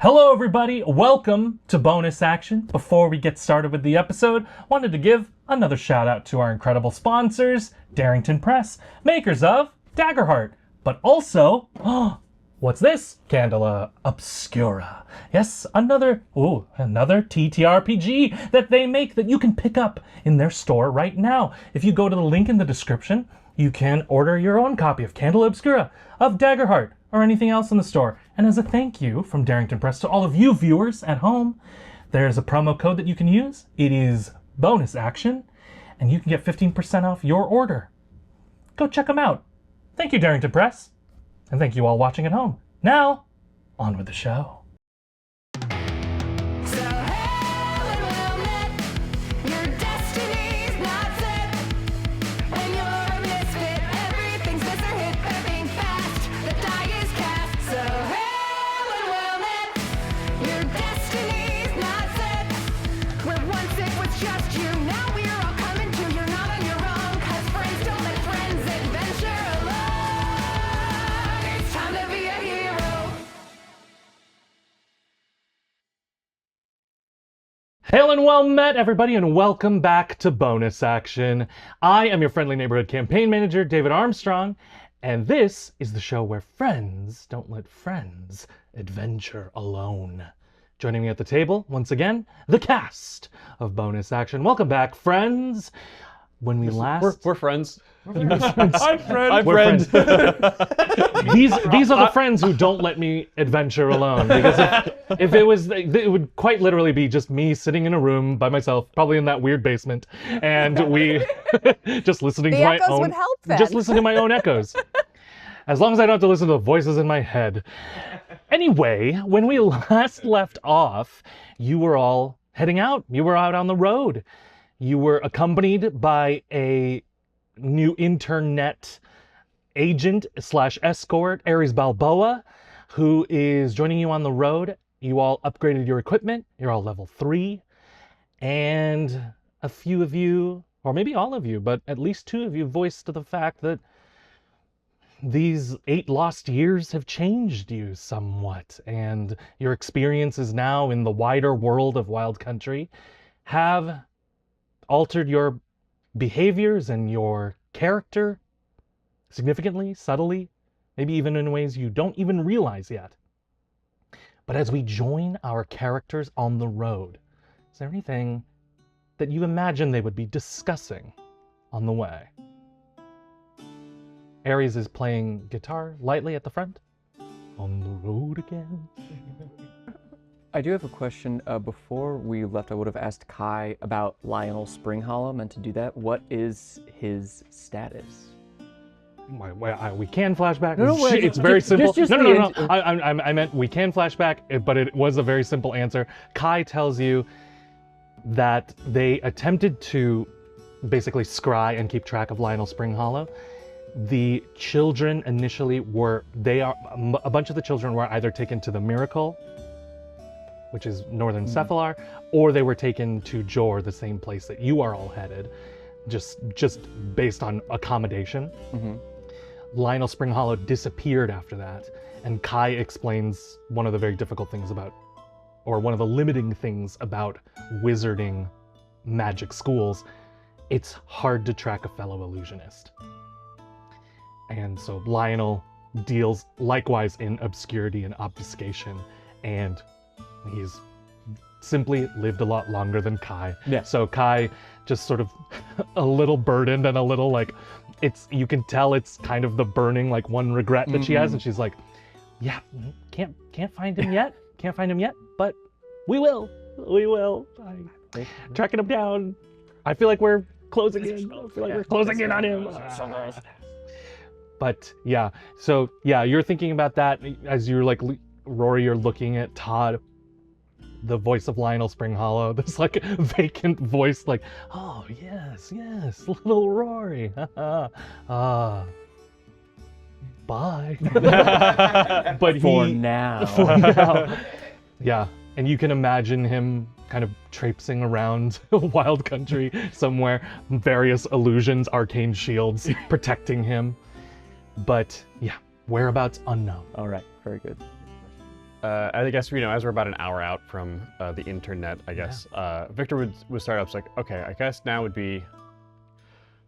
Hello everybody, welcome to Bonus Action. Before we get started with the episode, wanted to give another shout out to our incredible sponsors, Darrington Press, makers of Daggerheart, but also, what's this? Candela Obscura. Yes, another TTRPG that they make that you can pick up in their store right now. If you go to the link in the description, you can order your own copy of Candela Obscura, of Daggerheart, or anything else in the store. And as a thank you from Darrington Press to all of you viewers at home, there's a promo code that you can use. It is Bonus Action, and you can get 15% off your order. Go check them out. Thank you, Darrington Press. And thank you all watching at home. Now, on with the show. Hail and well met, everybody, and welcome back to Bonus Action. I am your friendly neighborhood campaign manager, David Armstrong, and this is the show where friends don't let friends adventure alone. Joining me at the table, once again, the cast of Bonus Action. Welcome back, friends. When we last... We're friends. We're friends. I'm friend. I'm friend. These are the friends who don't let me adventure alone. Because if it was, it would quite literally be just me sitting in a room by myself, probably in that weird basement, and we just listening to my echoes own. would help then. Just listen to my own echoes. As long as I don't have to listen to the voices in my head. Anyway, when we last left off, you were all heading out. You were out on the road. You were accompanied by a new internet agent / escort, Aries Balboa, who is joining you on the road. You all upgraded your equipment. You're all level 3. And a few of you, or maybe all of you, but at least 2 of you voiced the fact that these 8 lost years have changed you somewhat. And your experiences now in the wider world of Wild Country have altered your behaviors and your character significantly, subtly, maybe even in ways you don't even realize yet. But as we join our characters on the road, is there anything that you imagine they would be discussing on the way? Aries is playing guitar lightly at the front. On the road again. I do have a question. Before we left, I would have asked Kai about Lionel Springhollow. Meant to do that. What is his status? We can flashback. No, wait, it's very simple. just No. I meant we can flashback, but it was a very simple answer. Kai tells you that they attempted to basically scry and keep track of Lionel Springhollow. The children initially a bunch of the children were either taken to the Miracle, which is northern Cephalar, or they were taken to Jor, the same place that you are all headed, just based on accommodation. Mm-hmm. Lionel Springhollow disappeared after that, and Kai explains one of the very difficult things about, or one of the limiting things about wizarding magic schools. It's hard to track a fellow illusionist. And so Lionel deals likewise in obscurity and obfuscation, and he's simply lived a lot longer than Kai. Yeah. So Kai just sort of a little burdened and a little like, you can tell it's kind of the burning like one regret that she has, and she's like, yeah, can't find him yet. Can't find him yet, but we will. Tracking him down. I feel like we're closing in. We're closing in on him. But yeah, so yeah, you're thinking about that as you're like, Rory, you're looking at Todd, the voice of Lionel Springhollow, this like vacant voice, like, oh yes, little Rory. Bye. But For now. Yeah, and you can imagine him kind of traipsing around Wild Country somewhere, various illusions, arcane shields protecting him. But yeah, whereabouts unknown. All right, very good. I guess, as we're about an hour out from the internet, I guess, Victor would start up. It's like, okay, I guess now would be,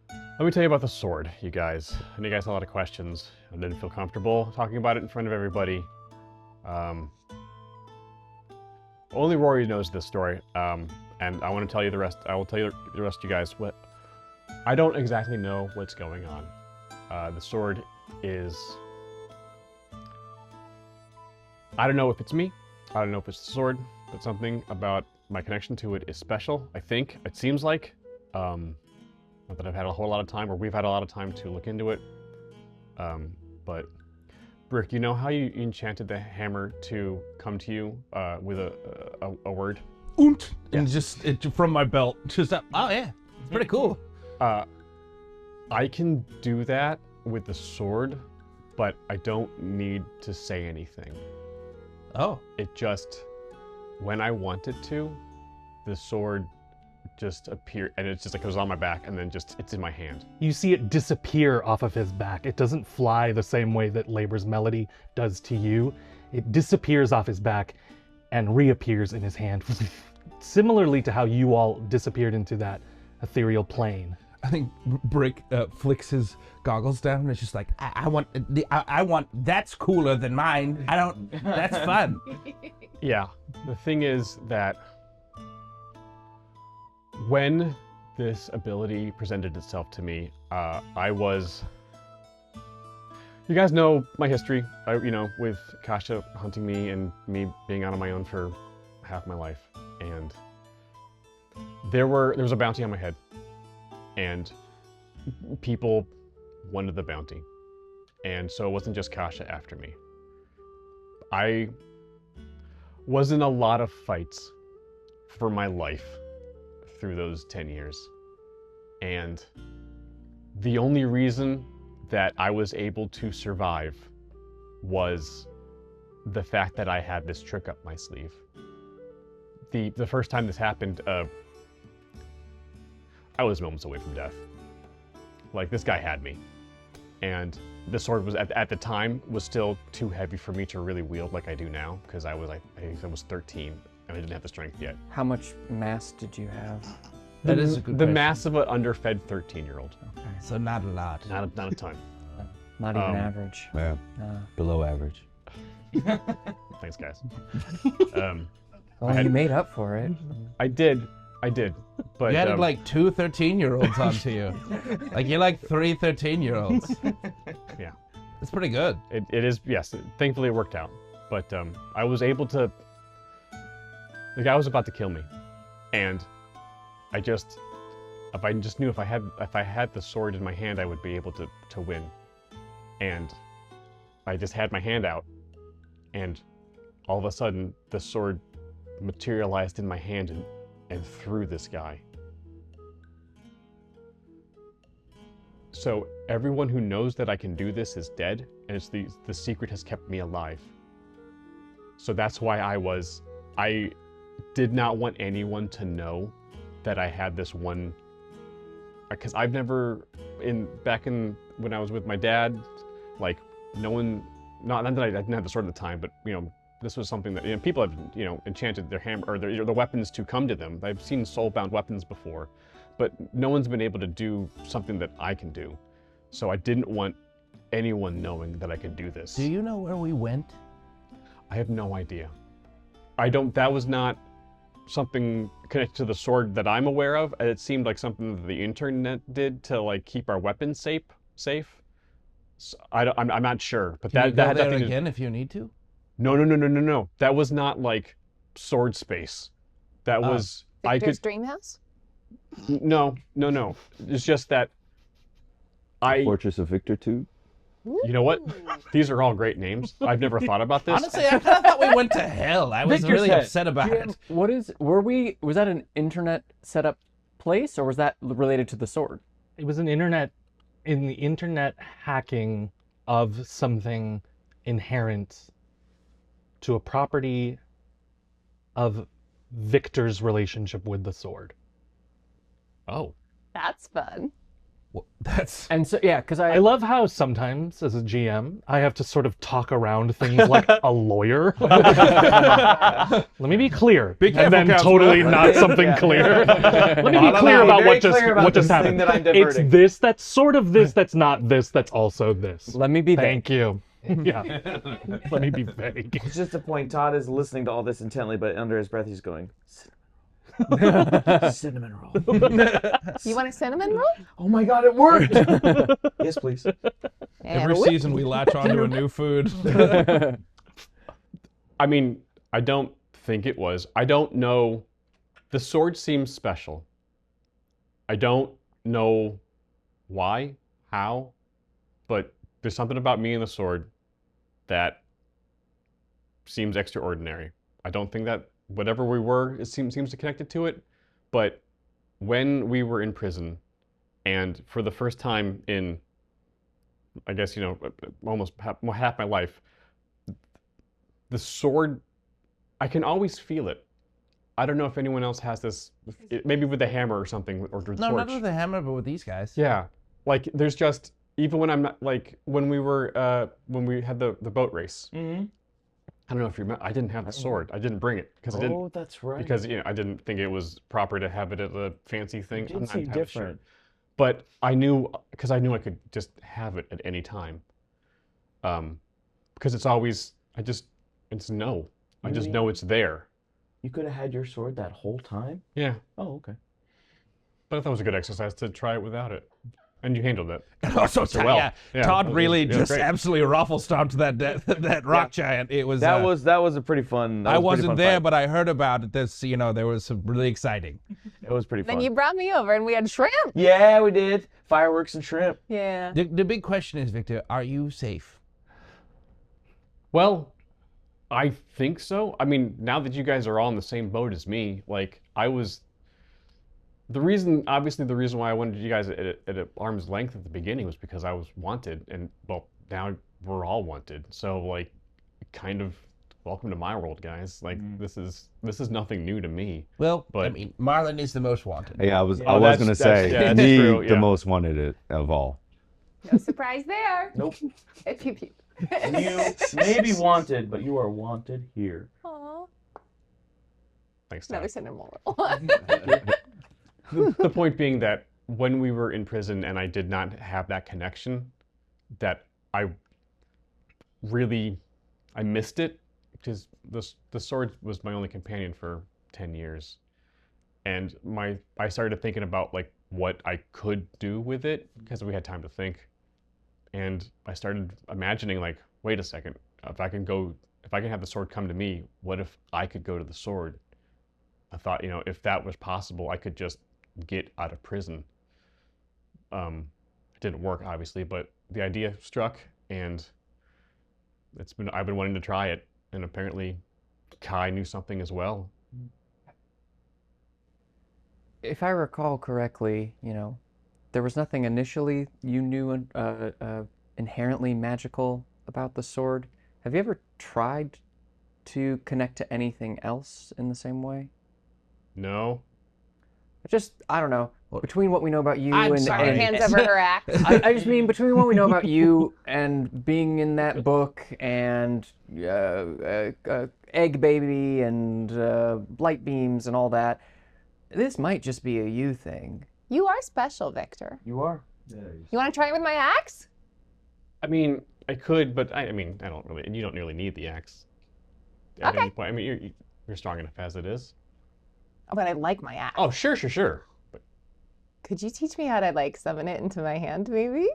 let me tell you about the sword, you guys. I know you guys had a lot of questions. I didn't feel comfortable talking about it in front of everybody. Only Rory knows this story, and I want to tell you the rest. I will tell you the rest of you guys what. I don't exactly know what's going on. The sword is... I don't know if it's me. I don't know if it's the sword, but something about my connection to it is special, I think. It seems like. Not that I've had a whole lot of time, or we've had a lot of time to look into it. But, Brick, you know how you enchanted the hammer to come to you with a word? Unt, and just from my belt. Just up. Oh yeah, it's pretty cool. I can do that with the sword, but I don't need to say anything. Oh. It just, when I want it to, the sword just appear, and it's just like it was on my back, and then it's in my hand. You see it disappear off of his back. It doesn't fly the same way that Labor's melody does to you. It disappears off his back and reappears in his hand, similarly to how you all disappeared into that ethereal plane. I think Brick flicks his goggles down and it's just like, I want, that's cooler than mine. That's fun. Yeah, the thing is that when this ability presented itself to me, you guys know my history, with Kasha hunting me and me being out on my own for half my life. And there was a bounty on my head. And people wanted the bounty. And so it wasn't just Kasha after me. I was in a lot of fights for my life through those 10 years. And the only reason that I was able to survive was the fact that I had this trick up my sleeve. The first time this happened, I was moments away from death. Like, this guy had me. And the sword was, at the time, was still too heavy for me to really wield like I do now, because I was 13, and I didn't have the strength yet. How much mass did you have? That is a good The question. mass of an underfed 13-year-old. Okay. So not a lot. Not a ton. Not even average. Yeah, below average. Thanks, guys. Well, you made up for it. I did. But You had like 2 13-year-olds onto you. Like you're like 3 13-year-olds. Yeah. It's pretty good. It is, yes. Thankfully it worked out. But I was able to... The guy was about to kill me. And I just knew if I had the sword in my hand, I would be able to win. And I just had my hand out. And all of a sudden, the sword materialized in my hand and threw this guy. So everyone who knows that I can do this is dead, and it's the secret has kept me alive. So that's why I did not want anyone to know that I had this one, because I've never, back when I was with my dad, like, no one, not that I didn't have the sword at the time, but, this was something that, people have, enchanted their hammer, or their weapons to come to them. I've seen soul-bound weapons before, but no one's been able to do something that I can do. So I didn't want anyone knowing that I could do this. Do you know where we went? I have no idea. That was not something connected to the sword that I'm aware of. It seemed like something that the internet did to, like, keep our weapons safe. So I'm not sure, but Can you go had there nothing to... again if you need to? No. That was not like sword space. That was Victor's dream house? No. It's just that Fortress of Victor 2? You know what? These are all great names. I've never thought about this. Honestly, I kind of thought we went to hell. I was Victor really said, upset about it. Was that an internet setup place, or was that related to the sword? It was in the internet hacking of something inherent to a property of Victor's relationship with the sword. Oh. That's fun. That's And so yeah, because I love how sometimes, as a GM, I have to sort of talk around things like a lawyer. Let me be clear, careful, and then Councilman. totally not something clear. Let me be clear about what just happened. It's this that's sort of this that's not this that's also this. let me be Thank you. Yeah. Let me be vague. It's just a point. Todd is listening to all this intently, but under his breath, he's going, cinnamon roll. You want a cinnamon roll? Oh my God, it worked! Yes, please. every season we latch onto a new food. I mean, I don't think it was. I don't know. The sword seems special. I don't know why, how, but there's something about me and the sword that seems extraordinary. I don't think that whatever we were, it seems to connect it to it. But when we were in prison, and for the first time in, I guess, almost half my life, the sword, I can always feel it. I don't know if anyone else has this, maybe with the hammer or something, or the No, torch. not with the hammer, but with these guys. Yeah, like there's just, even when I'm not, like when we had the boat race. Mm-hmm. I don't know if you remember, I didn't have the sword. I didn't bring it because I didn't. Oh, that's right. Because I didn't think it was proper to have it as a fancy thing. It did seem different. But I knew, because I knew I could just have it at any time. Because it's always, it's no. I just know it's there. You could have had your sword that whole time? Yeah. Oh, okay. But I thought it was a good exercise to try it without it. And you handled it. Also, so well. yeah, Todd really it was just great. absolutely ruffle stomped that rock giant. It was That was a pretty fun. I wasn't there, but I heard about it. There was some really exciting. It was pretty fun. Then you brought me over and we had shrimp. Yeah, we did. Fireworks and shrimp. Yeah. The big question is, Victor, are you safe? Well, I think so. I mean, now that you guys are all in the same boat as me, like I was. The reason why I wanted you guys at arm's length at the beginning was because I was wanted, and well, now we're all wanted. So like, kind of, welcome to my world, guys. Like this is nothing new to me. Well, But- I mean, Marlon is the most wanted. Yeah, I was that's- gonna that's- say yeah, that's me true, the yeah. most wanted of all. No surprise there. Nope. Pew pew. You may be wanted, but you are wanted here. Aw. Thanks, Another Todd. cinnamon roll. The point being that when we were in prison and I did not have that connection, that I missed it, because the sword was my only companion for 10 years. And I started thinking about like what I could do with it, because we had time to think. And I started imagining like, wait a second, if I can have the sword come to me, what if I could go to the sword? I thought, if that was possible, I could just get out of prison. It didn't work, obviously, but the idea struck, and I've been wanting to try it, and apparently Kai knew something as well. If I recall correctly, there was nothing initially you knew inherently magical about the sword. Have you ever tried to connect to anything else in the same way? No? I don't know. Between what we know about you I'm and sorry. Hands over her axe. I just mean between what we know about you and being in that book and Egg Baby and light beams and all that, this might just be a you thing. You are special, Victor. You are. You want to try it with my axe? I mean, I could, but I don't really, and you don't really need the axe. At Okay. any point. I mean, you're strong enough as it is. Oh, but I like my axe. Oh, sure. But Could you teach me how to summon it into my hand, maybe?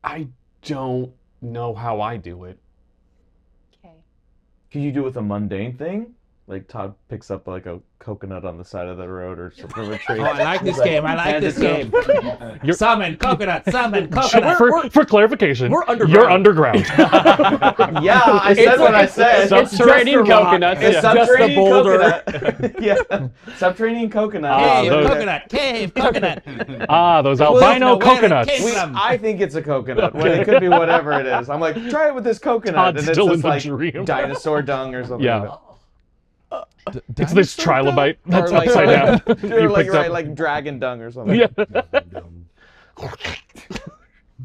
I don't know how I do it. Okay. Could you do it with a mundane thing? Like Todd picks up like a coconut on the side of the road or something from a tree. Oh, I like this game. I like hand this it to game. him. Summon coconut. Summon coconut. For clarification, we're underground. you're underground. Yeah, I said what I said. Subterranean coconuts. It's Yeah. subterranean boulder. coconut. Yeah, subterranean coconut. Cave those- coconut. Cave coconut. Those We'll albino know where it coconuts. came from. I think it's a coconut. When it could be whatever it is. I'm like, try it with this coconut, Todd's and it's still just in the like dream. dinosaur dung or something. Yeah. Like that. It's this trilobite that's Or like- upside down. Or You like, picked right, up. like dragon dung or something. Yeah.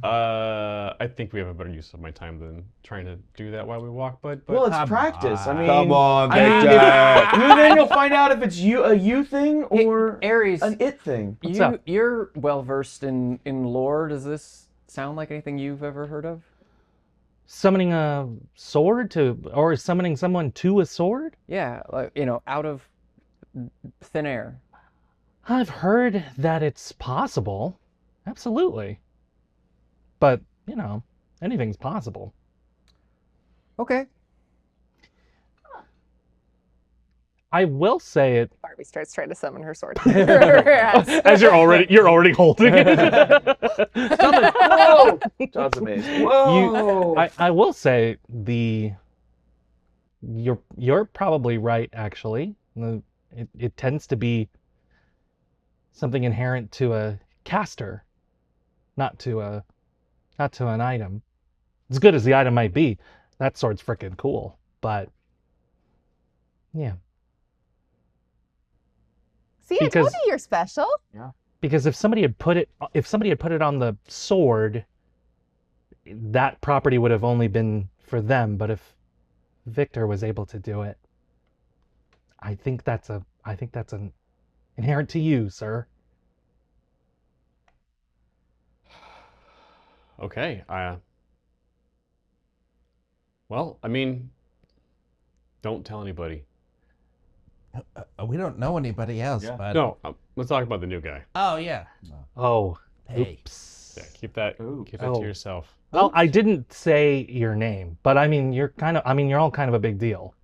I think we have a better use of my time than trying to do that while we walk, but Well, it's Come practice. I mean, Come on, I mean, Victor. then you'll find out if it's a you thing Hey, or Ares, an it thing. What's up? you're well versed in lore. Does this sound like anything you've ever heard of? Summoning a sword or summoning someone to a sword? Yeah, like, out of thin air. I've heard that it's possible. Absolutely. But, anything's possible. Okay. I will say it Barbie starts trying to summon her sword. as you're already holding it. Whoa! John's amazed. Whoa! I will say you're probably right, actually. It tends to be something inherent to a caster, not to an item. As good as the item might be, that sword's freaking cool. But yeah, See, I told Because- you you're special. because if somebody had put it on the sword, that property would have only been for them. But if Victor was able to do it, I think that's an inherent to you, sir. okay. Well, I mean, don't tell anybody. We don't know anybody else, but No, let's talk about the new guy. Oh yeah. Oh, Hey. oops. Yeah, keep that Ooh. to Oh. yourself. Well, I didn't say your name, but I mean, you're all kind of a big deal.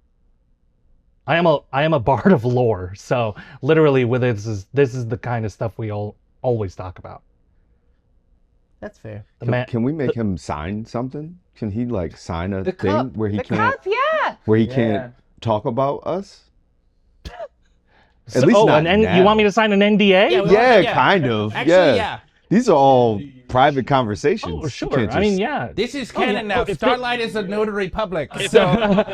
I am a bard of lore, so literally with this is the kind of stuff we all always talk about. That's fair. The man, Can we make him sign something? Can he like sign a The thing cup. where he The can't cup, yeah. can't talk about us? so, At least not you now. want me to sign an NDA? Yeah, we- Yeah, kind of. Actually, yeah. These are all private conversations. Oh, You sure. can't I mean, just- yeah. This is Oh, yeah. canon now. Oh, if Starlight is a notary public. So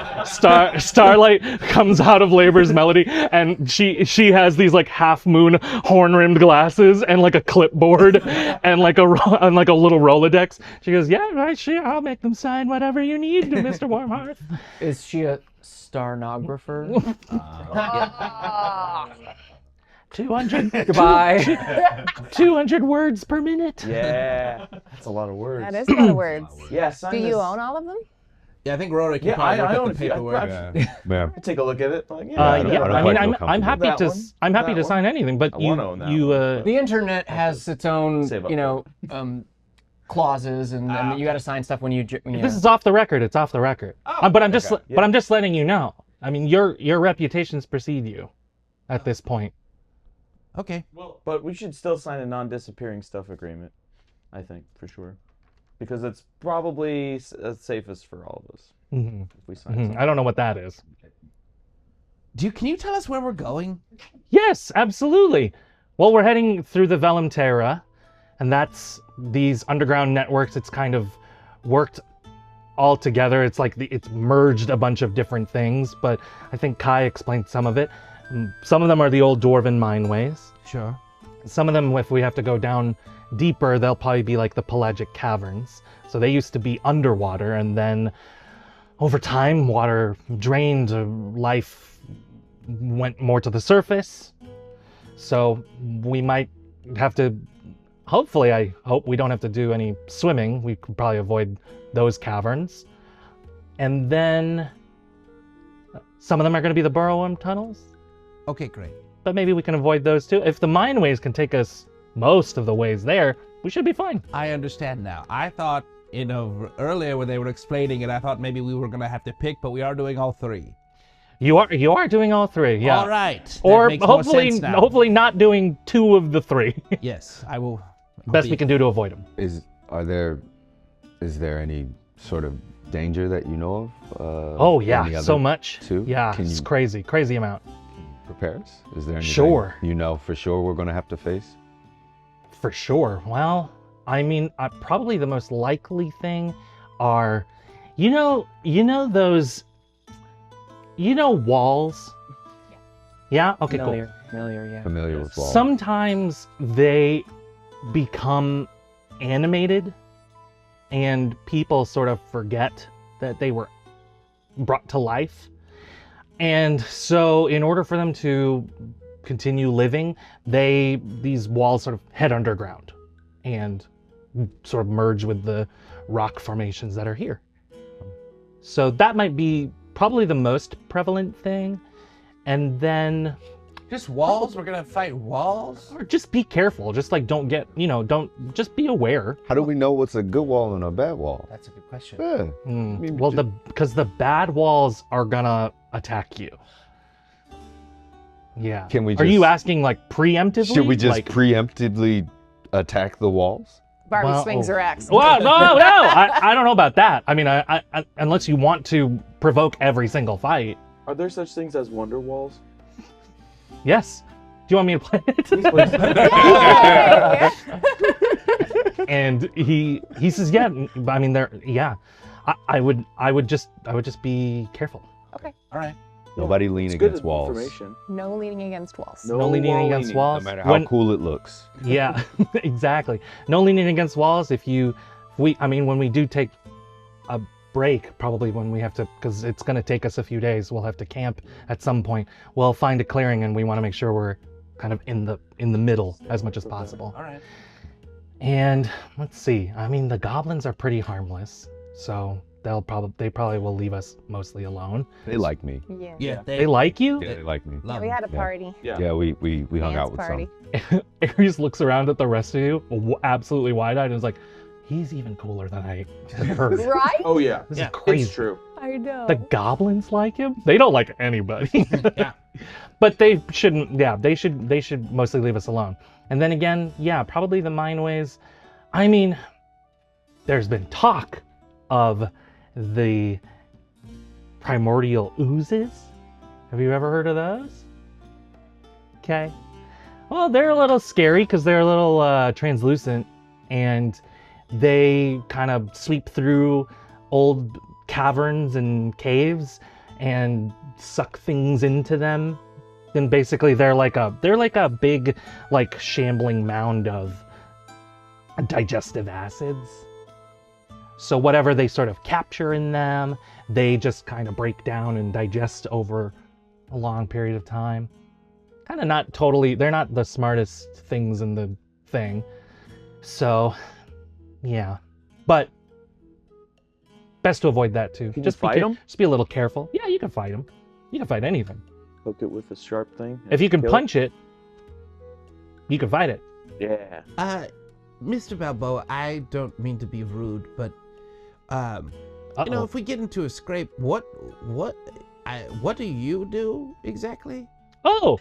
Starlight comes out of Labor's Melody, and she has these like half moon horn rimmed glasses and like a clipboard and like a little Rolodex. She goes, "Yeah, right, sure. I'll make them sign whatever you need, Mr. Warmhearth." Is she a starnographer? 200 Goodbye. 200 words per minute. Yeah, that's a lot of words. That is a lot of words. Yeah, sign Do you this. own all of them? yeah, I think Rhoda can Yeah, probably I look own at a the few. paperwork. Yeah. Take a look at it. Like, I don't- Yeah, I don't I quite mean, feel I'm happy That to one? I'm happy That to one? sign anything, but I you wanna own that you one, The internet has its own, Save up clauses, and you got to sign stuff when you. this is off the record. It's off the record. But I'm just okay, but I'm just letting you know. I mean, your reputations precede you at this point. Okay. But we should still sign a non-disappearing stuff agreement, I think, for sure. Because it's probably safest for all of us Mhm. if we sign Mhm. something. I don't know what that is. Can you tell us where we're going? Yes, absolutely. Well, we're heading through the Velum Terra, and that's these underground networks. It's kind of worked all together. It's like it's merged a bunch of different things, but I think Kai explained some of it. Some of them are the old dwarven mineways. Sure. Some of them, if we have to go down deeper, they'll probably be like the pelagic caverns. So they used to be underwater, and then over time, water drained, life went more to the surface. So we might have to, hopefully, I hope we don't have to do any swimming. We could probably avoid those caverns. And then some of them are going to be the burrow tunnels, Okay, great. but maybe we can avoid those too. If the mineways can take us most of the ways there, we should be fine. I understand now. I thought, earlier when they were explaining it, I thought maybe we were gonna have to pick, but we are doing all three. You are doing all three, yeah. All right. That Or makes more hopefully sense now. hopefully not doing two of the three. Yes, I will. I'll Best be- we can do to avoid them. Is there any sort of danger that you know of? Oh any yeah, other so much. too? Yeah, Can it's you crazy amount. prepare us? Is there anything Sure. you know for sure we're going to have to face? For sure. Well, I mean, probably the most likely thing are, those, walls Yeah? Okay, cool. Familiar, yeah. Familiar with walls. Sometimes they become animated and people sort of forget that they were brought to life. And so in order for them to continue living, these walls sort of head underground and sort of merge with the rock formations that are here. So that might be probably the most prevalent thing. And then Just walls? We're gonna fight walls? or just be careful. Just like don't just be aware. How do we know what's a good wall and a bad wall? That's a good question. Yeah. mean, Well, because the bad walls are gonna attack you. Yeah. Can we Are you just- asking like preemptively? Should we just like, preemptively attack the walls? Barbie Well, swings her axe. Well, no. I don't know about that. I mean, I unless you want to provoke every single fight. Are there such things as wonder walls? Yes. Do you want me to play it? Yay! And he says, yeah. I mean, I would just be careful. All right. Nobody lean It's good against walls. information. No leaning against walls. No leaning wall against leaning. walls. No matter how cool it looks. Yeah, exactly. No leaning against walls. When we do take a break, probably when we have to, because it's going to take us a few days, we'll have to camp at some point. We'll find a clearing and we want to make sure we're kind of in the middle as much as possible. All right. And let's see. I mean, the goblins are pretty harmless, so they probably will leave us mostly alone. They like me. Yeah. Yeah, They like you? Yeah, they like me. Yeah, we had a Yeah. party. Yeah, we hung out with party. some. Ares looks around at the rest of you, absolutely wide-eyed, and is like, he's even cooler than I had heard. Right? Oh yeah, This Yeah. is crazy. it's true. I know. The goblins like him? They don't like anybody. Yeah. But they shouldn't, they should mostly leave us alone. And then again, probably the mineways. I mean, there's been talk of the primordial oozes. Have you ever heard of those? Okay. Well, they're a little scary because they're a little translucent and they kind of sweep through old caverns and caves and suck things into them. Then basically they're like a big like shambling mound of digestive acids. So whatever they sort of capture in them, they just kind of break down and digest over a long period of time. Kind of not totally, they're not the smartest things in the thing. So, yeah. But best to avoid that too. Can you Just fight 'em? Just be a little careful. Yeah, you can fight them. You can fight anything. Poke it with a sharp thing. and If you can kill punch it, you can fight it. it. Yeah. Mr. Balboa, I don't mean to be rude, but Uh-oh. you know, if we get into a scrape, what do you do exactly? Oh,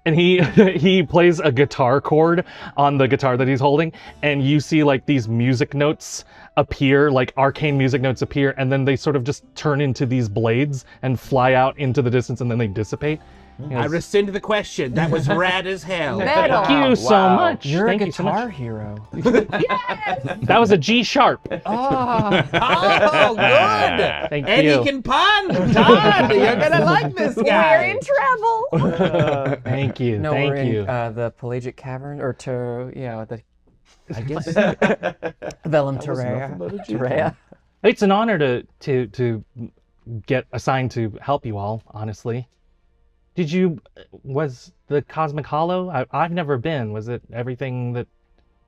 and he plays a guitar chord on the guitar that he's holding, and you see like these music notes appear, like arcane music notes appear, and then they sort of just turn into these blades and fly out into the distance, and then they dissipate. You know, I rescind the question. That was rad as hell. Metal. Thank you so Wow. much. You're Thank a you so guitar much. hero. That was a G sharp. Oh, Oh, good. Thank And you. he can pun. Todd, you're gonna like this We're guy. in trouble. Thank you. no, Thank we're you. in the Pelagic Cavern, or the I guess. Vellum That was Terrea. nothing but a G Terrea. It's an honor to get assigned to help you all, honestly. Was the Cosmic Hollow? I've never been. Was it everything that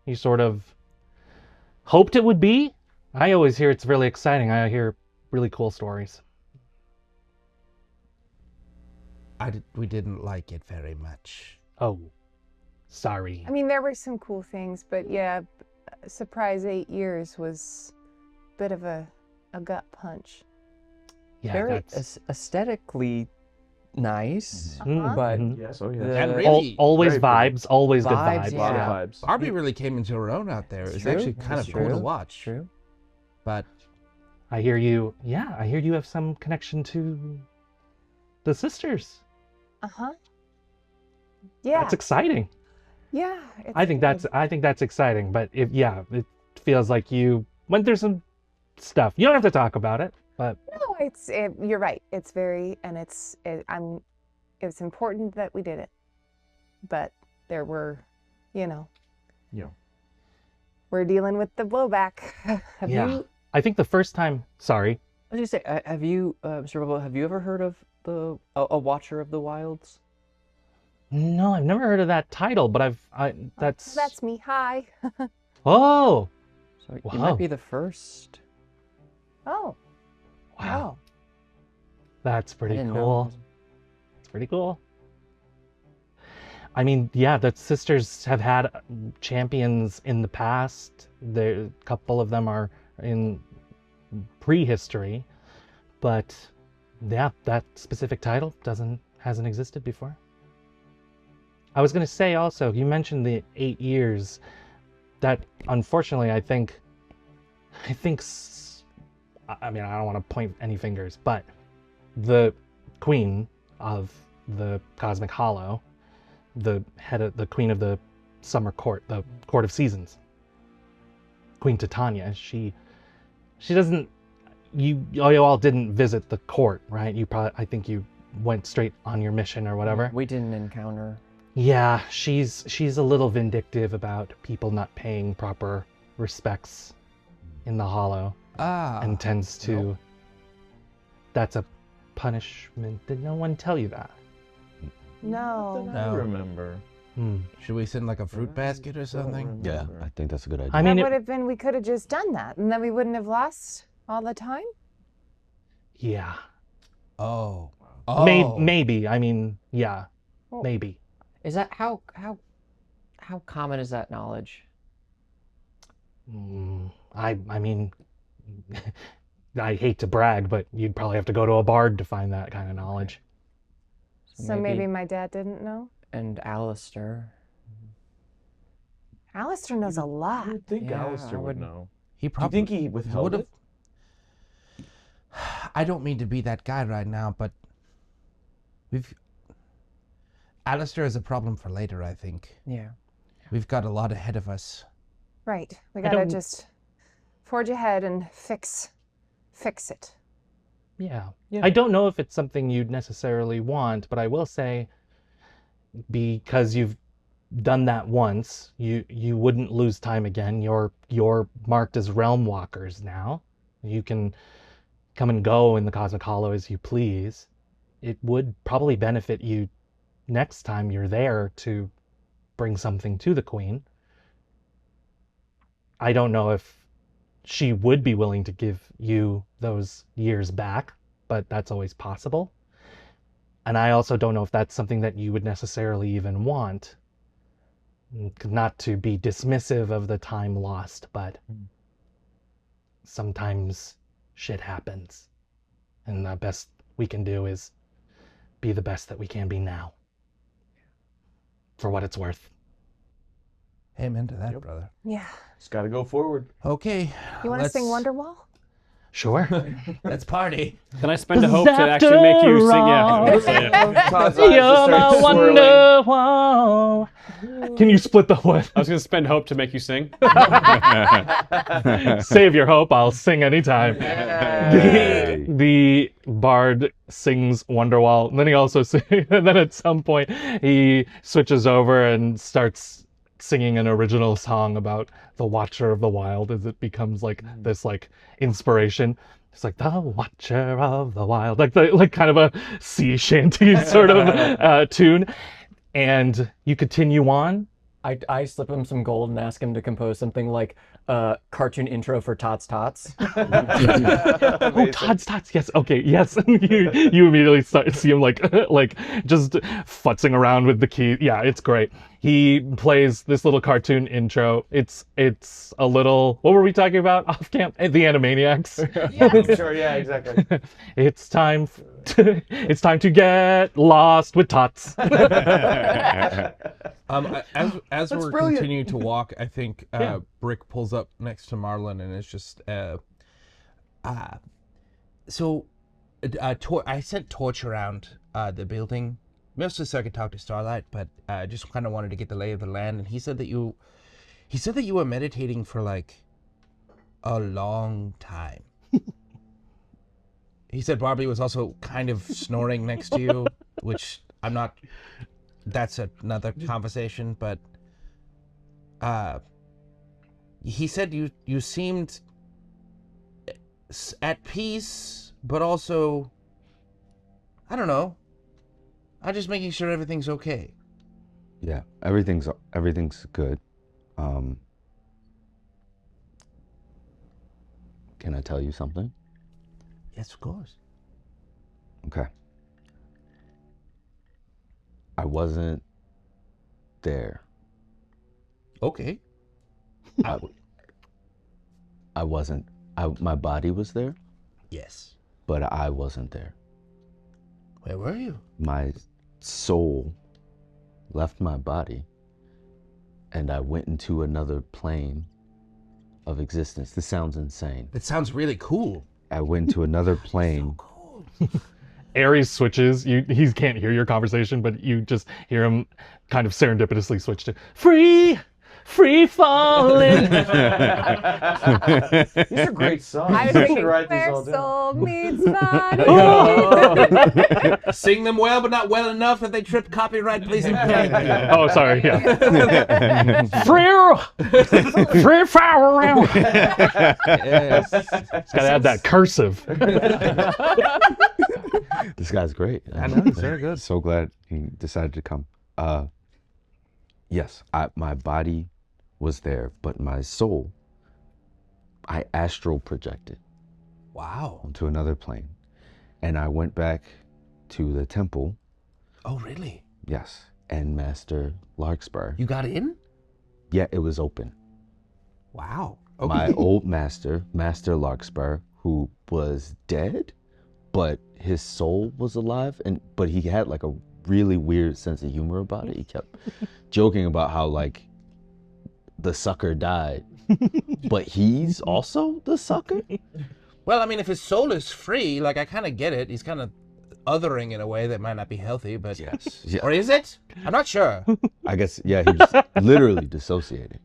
you sort of hoped it would be? I always hear it's really exciting. I hear really cool stories. We didn't like it very much. Oh, sorry. I mean, there were some cool things, but yeah, surprise 8 years was a bit of a gut punch. Yeah, Very that's aesthetically nice, Uh-huh. but Yes. Oh yeah. the- And really, always very pretty. vibes. Always good Vibes, vibes. A lot yeah. of vibes. Barbie really came into her own out there. It's It's true. actually kind It's of cool to true. watch. True. But I hear you. Yeah, I hear you have some connection to the sisters. Uh-huh. Yeah. That's exciting. Yeah. I think that's exciting. But it feels like you went through some stuff. You don't have to talk about it, but No, you're right. It's very, and It was important that we did it. But there were, you know. Yeah. We're dealing with the blowback. Have Yeah. you? I think the first time, sorry, I was gonna say, have you, Mr. Bubba, have you ever heard of a Watcher of the Wilds? no, I've never heard of that title, but That's me. Hi. Oh, So you Wow. might be the first. Oh. wow. That's pretty didn't cool. know. It's pretty cool. I mean, yeah, the sisters have had champions in the past. A couple of them are in prehistory, but yeah, that specific title hasn't existed before. I was going to say also, you mentioned the 8 years. That unfortunately, I think. I mean, I don't want to point any fingers, but the queen of the Cosmic Hollow, the queen of the Summer Court, the Court of Seasons, Queen Titania, she doesn't. You all didn't visit the court, right? I think you went straight on your mission or whatever. We didn't encounter. Yeah, she's a little vindictive about people not paying proper respects in the Hollow, and tends to. That's a punishment. Did no one tell you that? No. I No. remember. Should we send like a fruit basket or something? Yeah, I think that's a good idea. I mean, That would have been, we could have just done that, and then we wouldn't have lost all the time. yeah, Oh. maybe. I mean, yeah, Well- maybe. Is that how common is that knowledge? I mean, I hate to brag, but you'd probably have to go to a bard to find that kind of knowledge. So maybe my dad didn't know. And Alistair. Alistair knows a lot. I would think Yeah, Alistair I would would- know. He Do you probably think he withheld would've- it? I don't mean to be that guy right now, but Alistair is a problem for later, I think. Yeah. We've got a lot ahead of us. Right. We I gotta don't- just forge ahead and fix it. Yeah. Yeah. I don't know if it's something you'd necessarily want, but I will say, because you've done that once, you wouldn't lose time again. You're marked as realm walkers now. You can come and go in the Cosmic Hollow as you please. It would probably benefit you next time you're there to bring something to the Queen. I don't know if she would be willing to give you those years back, but that's always possible. And I also don't know if that's something that you would necessarily even want. Not to be dismissive of the time lost, but sometimes shit happens. And the best we can do is be the best that we can be now. For what it's worth. Amen to that, brother. Yeah. Just gotta go forward. Okay. You want to sing let's- Wonderwall? Sure. Let's party. Can I spend a hope to actually make you sing? Yeah. After Say it. Todd's eyes You're just my start swirling. wonderwall. Can you split the what? I was gonna spend hope to make you sing. Save your hope, I'll sing anytime. Hey. The bard sings Wonderwall, and then he also and then at some point he switches over and starts singing an original song about the Watcher of the Wild as it becomes like this like inspiration. It's like the Watcher of the Wild, like kind of a sea shanty sort of tune. And you continue on. I slip him some gold and ask him to compose something like cartoon intro for Tots Tots. Oh, Todd's Tots. Yes. Okay. Yes. you immediately see him like just futzing around with the key. Yeah, it's great. He plays this little cartoon intro. It's a little. What were we talking about off camp? The Animaniacs. Yeah, sure, yeah, exactly. It's time. It's time to get lost with Tots. As we're brilliant. continuing to walk, I think Yeah. Brick pulls up next to Marlon and it's just I sent Torch around the building, mostly so I could talk to Starlight, but just kind of wanted to get the lay of the land. And he said that you were meditating for like a long time. He said Barbie was also kind of snoring next to you, which I'm not. That's another conversation, but he said you seemed at peace, but also, I don't know. I'm just making sure everything's okay. Yeah, everything's good. Can I tell you something? Yes, of course. Okay. I wasn't there. Okay. I wasn't. My body was there, Yes. but I wasn't there. Where were you? My soul left my body, and I went into another plane of existence. This sounds insane. That sounds really cool. I went into another plane. Cool. Ares switches. He can't hear your conversation, but you just hear him kind of serendipitously switch to free falling. These are great songs. I was You should thinking, write these where all down. soul meets body. Sing them well, but not well enough that they trip copyright. Please and thank you. Oh, sorry. Yeah. free fire around. Yes. It's gotta add that cursive. This guy's great. I know, he's very good. So glad he decided to come. Yes, my body was there, but my soul, I astral projected Wow. onto another plane. And I went back to the temple, Oh, really? yes, and Master Larkspur. You got in? Yeah, it was open. Wow. My old master, Master Larkspur, who was dead, but his soul was alive, but he had like a really weird sense of humor about it. He kept joking about how like the sucker died, but he's also the sucker. Well, I mean, if his soul is free, like I kind of get it. He's kind of othering in a way that might not be healthy, but Yes. Yeah. or is it? I'm not sure. I guess, yeah, he was literally dissociating.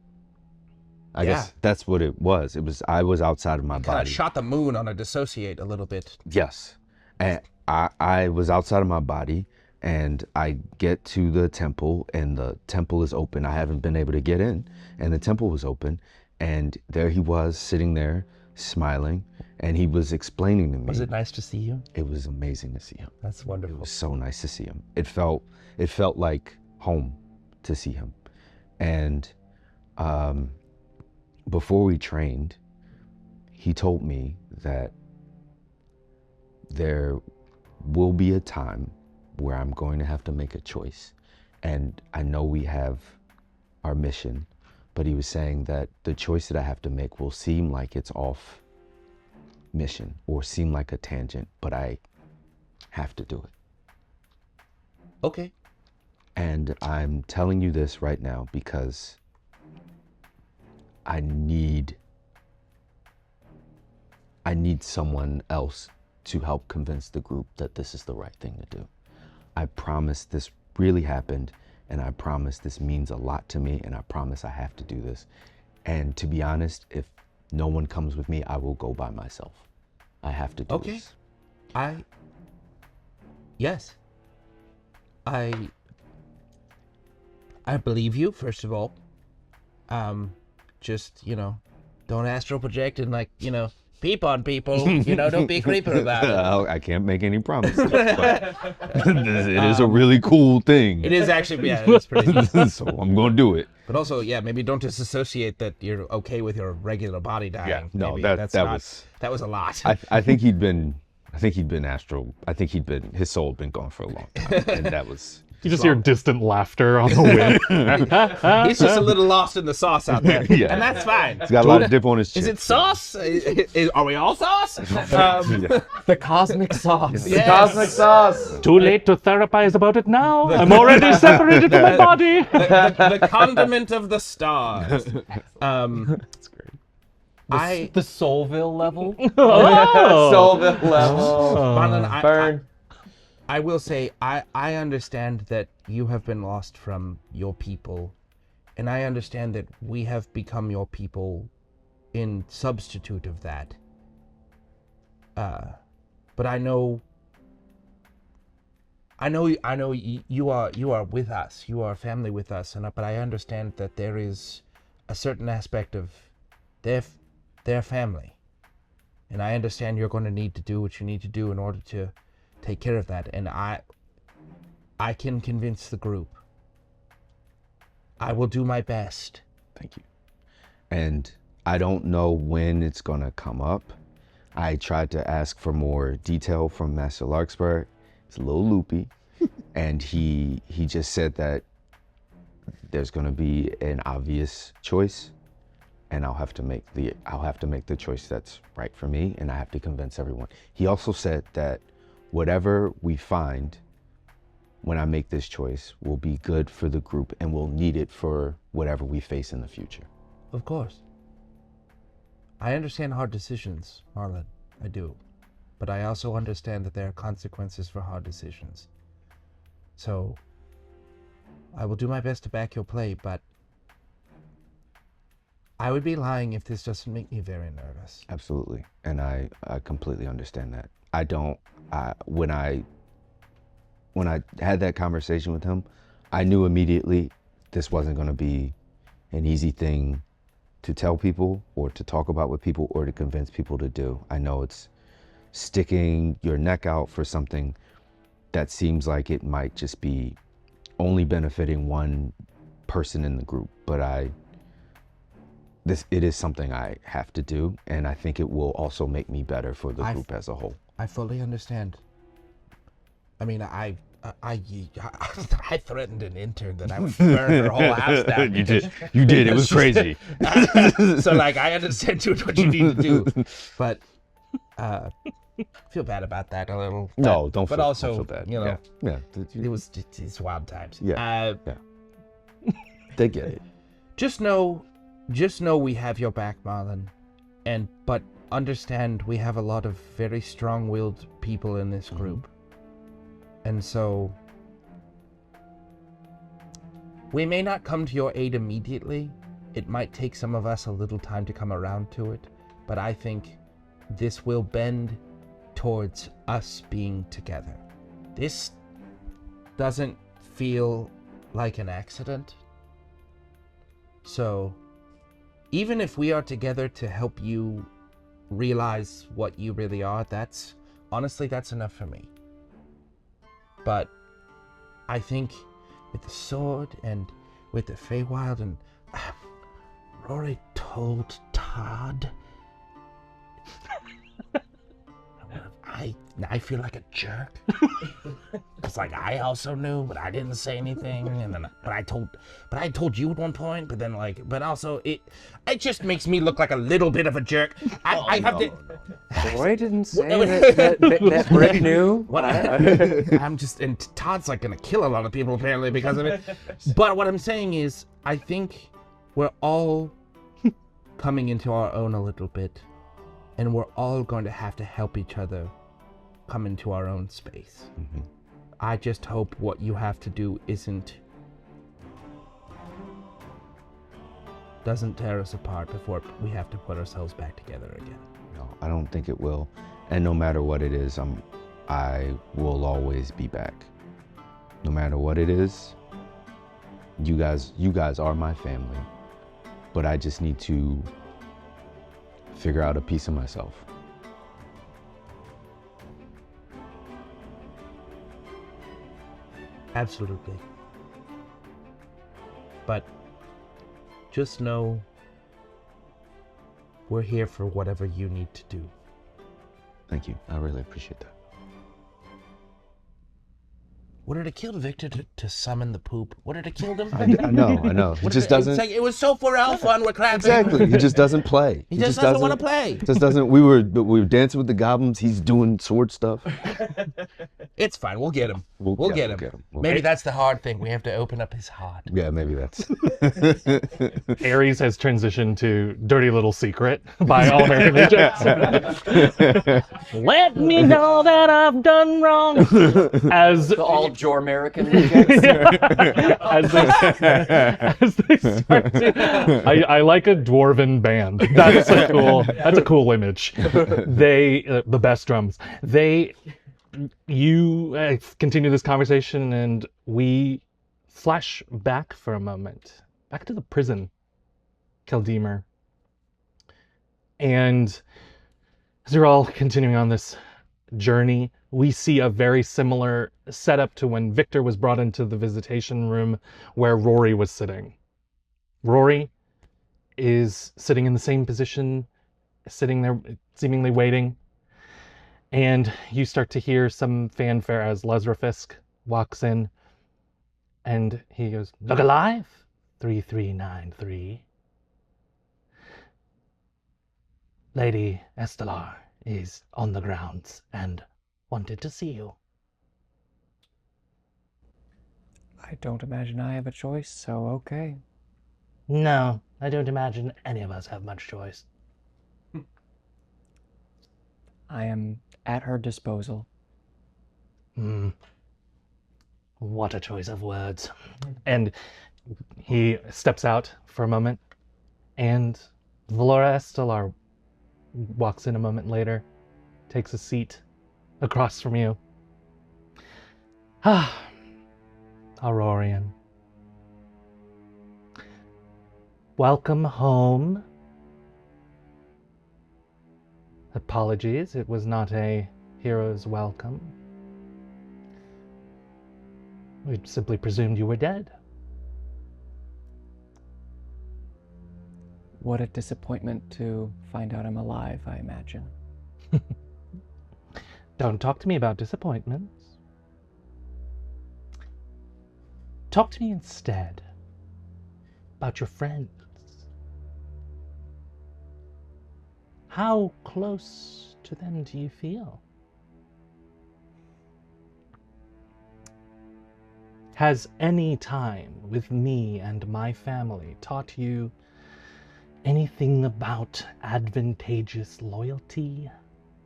I Yeah. guess that's what it was. I was outside of my Kind body. of shot the moon on a dissociate a little bit. Yes. And I was outside of my body, and I get to the temple, and the temple is open. I haven't been able to get in, and the temple was open, and there he was sitting there smiling, and he was explaining to me. Was it nice to see you? It was amazing to see him. That's It wonderful. was so nice to see him. It felt like home to see him. And before we trained, he told me that there will be a time where I'm going to have to make a choice. And I know we have our mission, but he was saying that the choice that I have to make will seem like it's off mission or seem like a tangent, but I have to do it. Okay. And I'm telling you this right now because I need someone else to help convince the group that this is the right thing to do. I promise this really happened, and I promise this means a lot to me, and I promise I have to do this. And to be honest, if no one comes with me, I will go by myself. I have to do this. Yes. I believe you, first of all. Just, don't astral project and peep on people. Don't be a creeper about it. I can't make any promises, but it is a really cool thing. It is actually, yeah, it's pretty neat. So I'm going to do it. But also, yeah, maybe don't disassociate that you're okay with your regular body dying. Yeah, no, Maybe. that That was a lot. I think he'd been astral. I think his soul had been gone for a long time, and that was. You just hear distant laughter on the wind. He's just a little lost in the sauce out there. Yeah. And that's fine. He's got a lot of dip on his chin. Is it sauce? Are we all sauce? The cosmic sauce. Yes. Cosmic sauce. Too late to therapize about it now. I'm already separated from my body. The condiment of the stars. That's great. The Soulville level. Oh. Solvent level. Bronwyn, Burn. I will say, I understand that you have been lost from your people, and I understand that we have become your people in substitute of that. But I know I know you are with us. You are family with us, but I understand that there is a certain aspect of their family, and I understand you're going to need to do what you need to do in order to take care of that. And I can convince the group. I will do my best. Thank you. And I don't know when it's gonna come up. I tried to ask for more detail from Master Larkspur. It's a little loopy. And he just said that there's gonna be an obvious choice, and I'll have to make the choice that's right for me, and I have to convince everyone. He also said that whatever we find when I make this choice will be good for the group, and we'll need it for whatever we face in the future. Of course. I understand hard decisions, Marlon. I do. But I also understand that there are consequences for hard decisions. So, I will do my best to back your play, but I would be lying if this doesn't make me very nervous. Absolutely. And I completely understand that. When I had that conversation with him, I knew immediately this wasn't going to be an easy thing to tell people or to talk about with people or to convince people to do. I know it's sticking your neck out for something that seems like it might just be only benefiting one person in the group, but it is something I have to do, and I think it will also make me better for the group as a whole. I fully understand. I mean, I threatened an intern that I would burn her whole house down. You did. It was crazy. So, like, I understand doing what you need to do, but I feel bad about that a little. No, don't feel bad. You know, yeah. It was it's wild times. Yeah. They get it. Just know we have your back, Marlon, but understand we have a lot of very strong-willed people in this group. And so, we may not come to your aid immediately. It might take some of us a little time to come around to it, but I think this will bend towards us being together. This doesn't feel like an accident. So, even if we are together to help you realize what you really are, that's enough for me. But I think with the sword and with the Feywild, and Rory told Todd, I feel like a jerk. It's like I also knew, but I didn't say anything, and then but I told you at one point, but then but also it just makes me look like a little bit of a jerk. I have to. Roy didn't say that Britt knew. What I'm just, and Todd's like gonna kill a lot of people apparently because of it. But what I'm saying is, I think we're all coming into our own a little bit, and we're all going to have to help each other come into our own space. Mm-hmm. I just hope what you have to do doesn't tear us apart before we have to put ourselves back together again. No, I don't think it will. And no matter what it is, I will always be back. No matter what it is, you guys are my family. But I just need to figure out a piece of myself. Absolutely. But just know we're here for whatever you need to do. Thank you. I really appreciate that. Would it have killed Victor to summon the poop? Would it have killed him? I know. He just doesn't. It's like, it was so for our fun. We're clapping. Exactly. He just doesn't play. He just doesn't want to play. Just doesn't. We were dancing with the goblins. He's doing sword stuff. It's fine. We'll get him. We'll get him. Maybe that's the hard thing. We have to open up his heart. Yeah, maybe that's. Ares has transitioned to Dirty Little Secret by All American Rejects. Let me know that I've done wrong. As all Jor American rejects. as they start to, I like a dwarven band. That's a cool image. The best drums. you continue this conversation, and we flash back for a moment, back to the prison, Keldemer. And as you're all continuing on this journey, we see a very similar setup to when Victor was brought into the visitation room where Rory was sitting. Rory is sitting in the same position, sitting there seemingly waiting. And you start to hear some fanfare as Lesrafisk walks in, and he goes, "Look alive, 3393. Lady Estelar is on the grounds and wanted to see you." I don't imagine I have a choice, so okay. No, I don't imagine any of us have much choice. I am at her disposal. What a choice of words. And he steps out for a moment, and Valora Estelar walks in a moment later, takes a seat across from you. Aurorian. Welcome home. Apologies, it was not a hero's welcome. We simply presumed you were dead. What a disappointment to find out I'm alive, I imagine. Don't talk to me about disappointments. Talk to me instead about your friends. How close to them do you feel? Has any time with me and my family taught you anything about advantageous loyalty?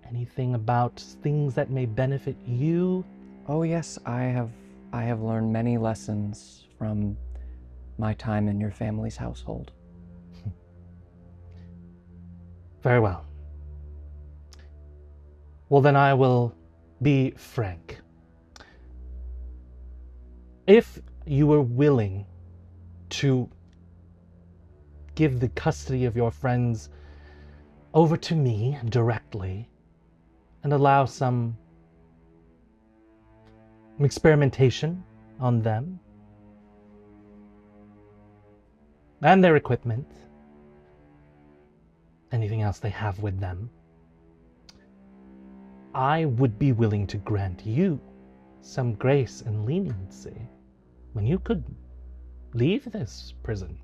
Anything about things that may benefit you? Oh yes, I have learned many lessons from my time in your family's household. Very well. Well, then I will be frank. If you were willing to give the custody of your friends over to me directly and allow some experimentation on them and their equipment, anything else they have with them, I would be willing to grant you some grace and leniency when you could leave this prison.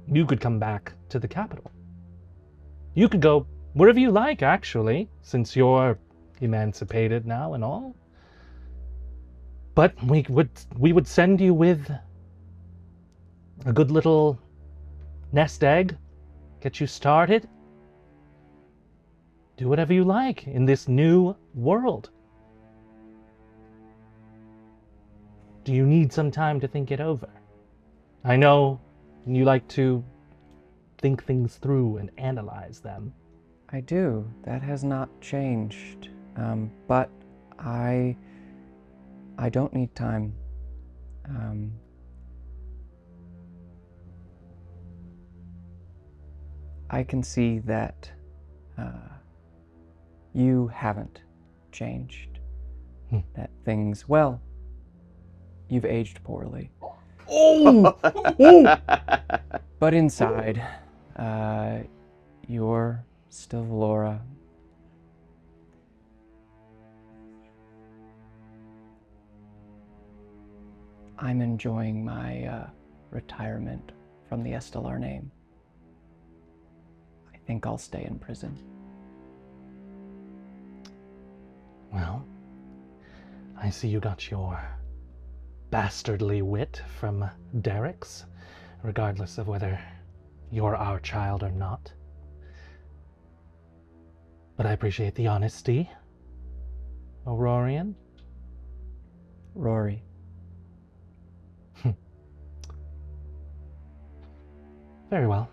You could come back to the capital. You could go wherever you like, actually, since you're emancipated now and all. But we would send you with a good little nest egg, get you started. Do whatever you like in this new world. Do you need some time to think it over? I know you like to think things through and analyze them. I do. That has not changed. But I don't need time. I can see that you haven't changed. That things, well, you've aged poorly. Oh! But inside, you're still Valora. I'm enjoying my retirement from the Estelar name. I think I'll stay in prison. Well, I see you got your bastardly wit from Derek's, regardless of whether you're our child or not. But I appreciate the honesty, Aurorian. Rory. Very well.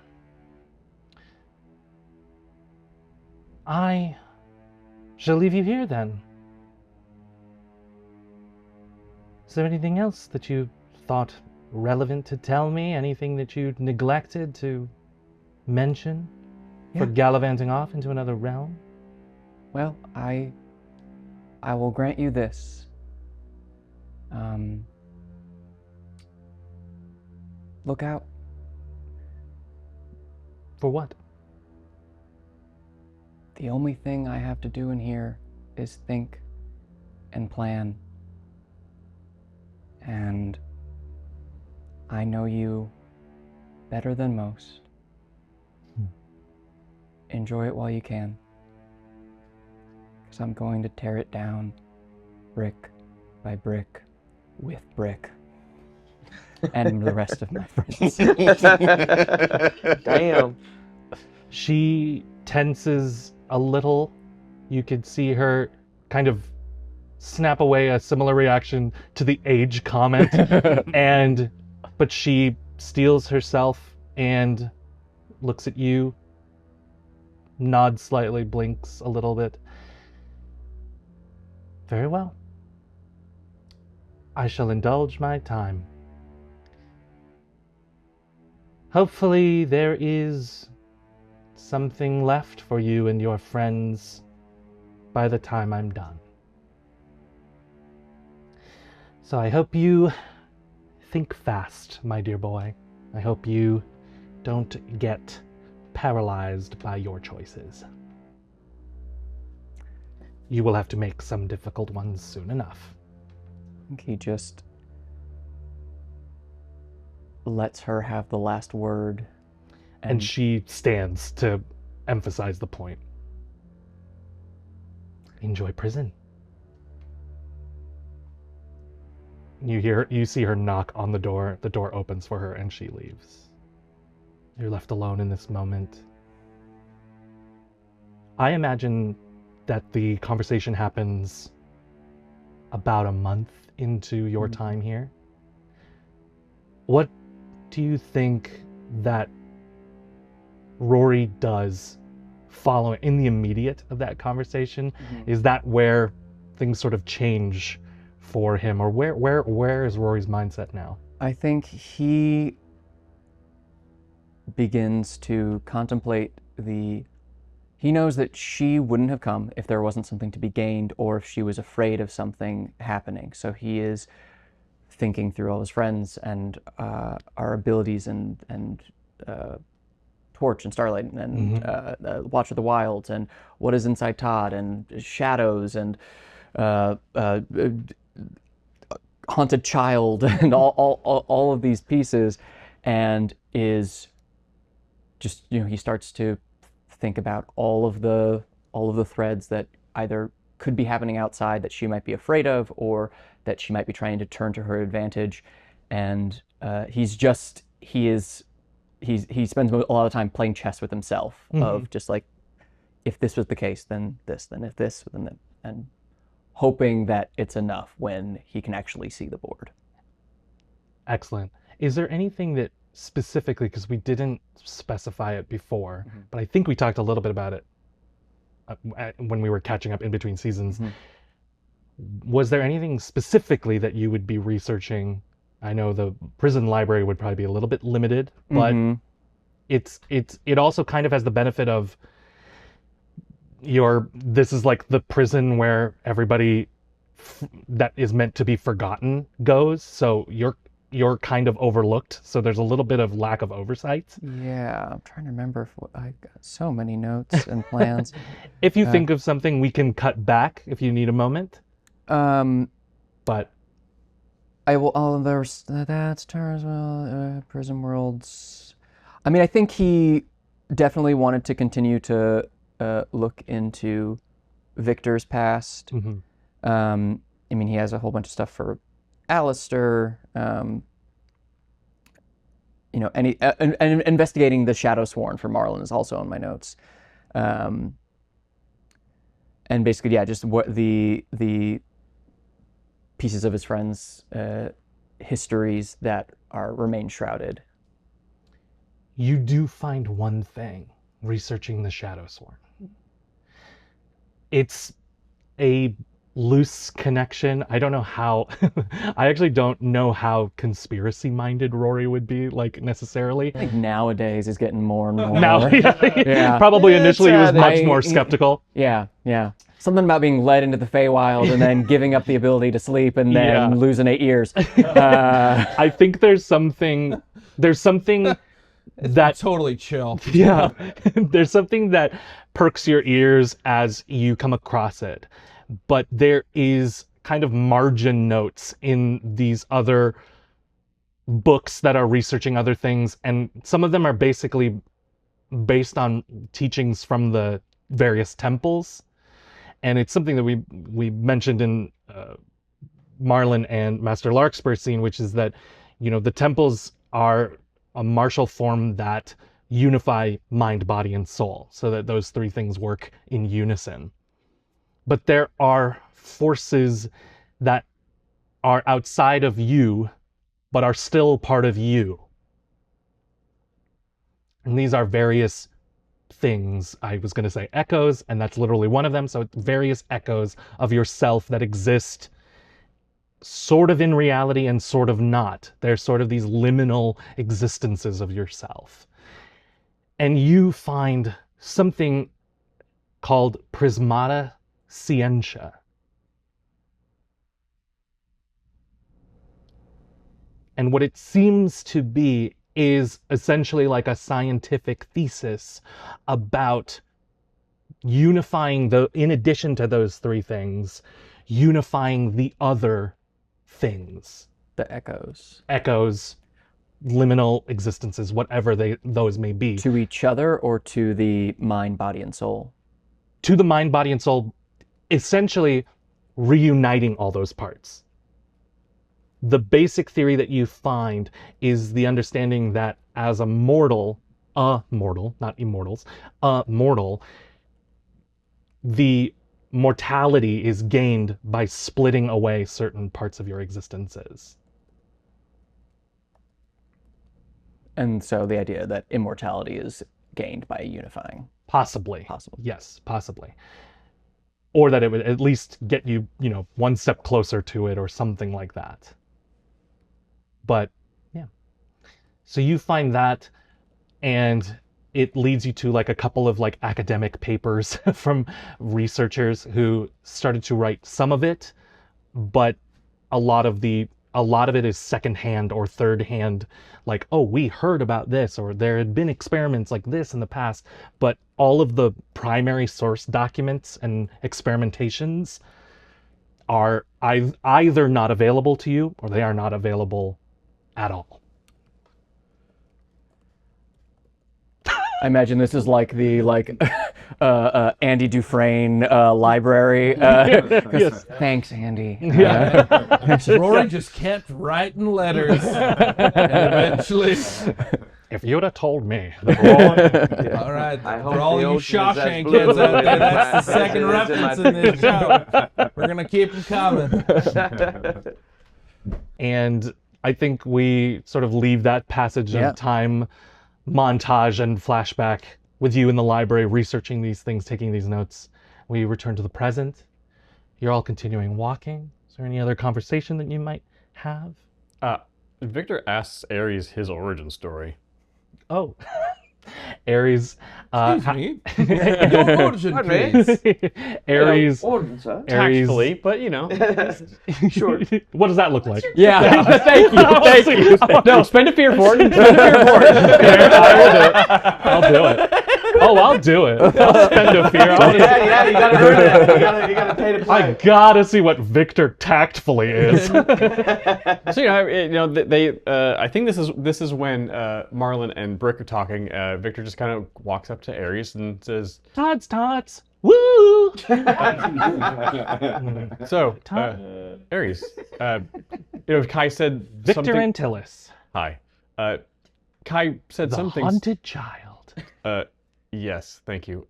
I shall leave you here then. Is there anything else that you thought relevant to tell me? Anything that you neglected to mention for Yeah. gallivanting off into another realm? Well, I will grant you this. Look out. For what? The only thing I have to do in here is think and plan. And I know you better than most. Enjoy it while you can. Because I'm going to tear it down brick by brick with brick. And the rest of my friends. Damn. She tenses a little. You could see her kind of snap away a similar reaction to the age comment. But she steels herself and looks at you, nods slightly, blinks a little bit. Very well. I shall indulge my time. Hopefully there is something left for you and your friends by the time I'm done. So I hope you think fast, my dear boy. I hope you don't get paralyzed by your choices. You will have to make some difficult ones soon enough. I think he just lets her have the last word. And she stands to emphasize the point. Enjoy prison. You see her knock on the door. The door opens for her and she leaves. You're left alone in this moment. I imagine that the conversation happens about a month into your time here. What do you think that Rory does following in the immediate of that conversation? Is that where things sort of change for him, or where is Rory's mindset now? I think he begins to contemplate he knows that she wouldn't have come if there wasn't something to be gained or if she was afraid of something happening. So he is thinking through all his friends and our abilities and Torch and Starlight and Watch of the Wilds and what is inside Todd and Shadows and Haunted Child and all of these pieces, and is just, he starts to think about all of the threads that either could be happening outside that she might be afraid of or that she might be trying to turn to her advantage. And he spends a lot of time playing chess with himself, of just like, if this was the case, then this, then if this, then that, and hoping that it's enough when he can actually see the board. Excellent. Is there anything that specifically, because we didn't specify it before, but I think we talked a little bit about it when we were catching up in between seasons. Was there anything specifically that you would be researching? I know the prison library would probably be a little bit limited, but it also kind of has the benefit of this is like the prison where everybody that is meant to be forgotten goes. So you're kind of overlooked. So there's a little bit of lack of oversight. Yeah, I'm trying to remember if I got so many notes and plans. If you think of something, we can cut back if you need a moment. But I will. Oh, there's that's Prison Worlds. I mean, I think he definitely wanted to continue to look into Victor's past. I mean, he has a whole bunch of stuff for Alistair. And investigating the Shadow Sworn for Marlon is also on my notes. And basically, yeah, just what the pieces of his friends' histories that remain shrouded. You do find one thing researching the Shadow Sworn. It's a loose connection. I don't know how, I actually don't know how conspiracy-minded Rory would be, like, necessarily. I think nowadays is getting more and more. Now, Yeah. probably initially he was much I- more skeptical. Yeah, yeah. Something about being led into the Feywild and then giving up the ability to sleep and then Yeah. losing 8 years. I think there's something that Totally chill. yeah, there's something that perks your ears as you come across it. But there is kind of margin notes in these other books that are researching other things, and some of them are basically based on teachings from the various temples. And it's something that we mentioned in Marlin and Master Larkspur scene, which is that, you know, the temples are a martial form that unify mind, body, and soul, so that those three things work in unison. But there are forces that are outside of you, but are still part of you. And these are various things. I was going to say echoes, and that's literally one of them. So it's various echoes of yourself that exist sort of in reality and sort of not. They're sort of these liminal existences of yourself. And you find something called Prismata Scientia. And what it seems to be is essentially like a scientific thesis about unifying in addition to those three things, unifying the other things. The echoes. Echoes, liminal existences, whatever those may be. To each other or to the mind, body, and soul? To the mind, body, and soul, essentially reuniting all those parts. The basic theory that you find is the understanding that as a mortal, not immortals, mortal, the mortality is gained by splitting away certain parts of your existences. And so the idea that immortality is gained by unifying. Possibly. Possible. Yes, possibly. Or that it would at least get you, one step closer to it or something like that. But, yeah. So you find that, and it leads you to like a couple of like academic papers from researchers who started to write some of it, but a lot of it is secondhand or third hand, like, oh, we heard about this, or there had been experiments like this in the past, but all of the primary source documents and experimentations are either not available to you or they are not available at all. I imagine this is like the Andy Dufresne library. Yes. Thanks, Andy. Rory just kept writing letters, and eventually, If you'd have told me that all right, I hope for all the you ocean is as Shawshank blue kids out there, as that's the it second is in reference my in this show. We're gonna keep them coming. and I think we sort of leave that passage Yeah. of time montage and flashback with you in the library researching these things, taking these notes. We return to the present. You're all continuing walking. Is there any other conversation that you might have? Victor asks Ares his origin story. Oh, Ares. Excuse me. Your origin, please. Ares. Order, sir. Ares. Tactfully, but Sure. What does that look like? Yeah, thank you. Thank you. No, spend a fear for it. Spend a fear for it. I'll do it. Oh, I'll do it. I'll spend a fear. Yeah, you gotta earn it. You gotta pay to play. I gotta see what Victor tactfully is. So they. I think this is when Marlon and Brick are talking. Victor just kind of walks up to Ares and says, Tots. Woo! "So, Ares, Kai said Victor something." Antilles, Hi. Kai said the something. haunted child. Yes, thank you.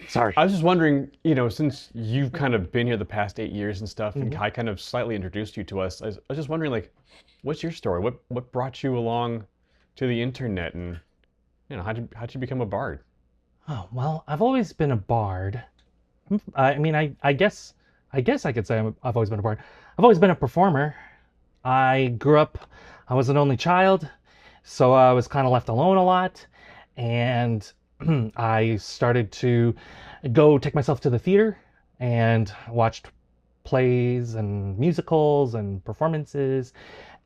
Sorry. I was just wondering, since you've kind of been here the past 8 years and stuff, and Kai kind of slightly introduced you to us, I was just wondering, like, what's your story? What brought you along to the internet, and how'd you become a bard? Oh, well, I've always been a bard. I mean, I guess I guess I could say I've always been a part. I've always been a performer. I grew up, I was an only child, so I was kind of left alone a lot. And I started to go take myself to the theater and watched plays and musicals and performances.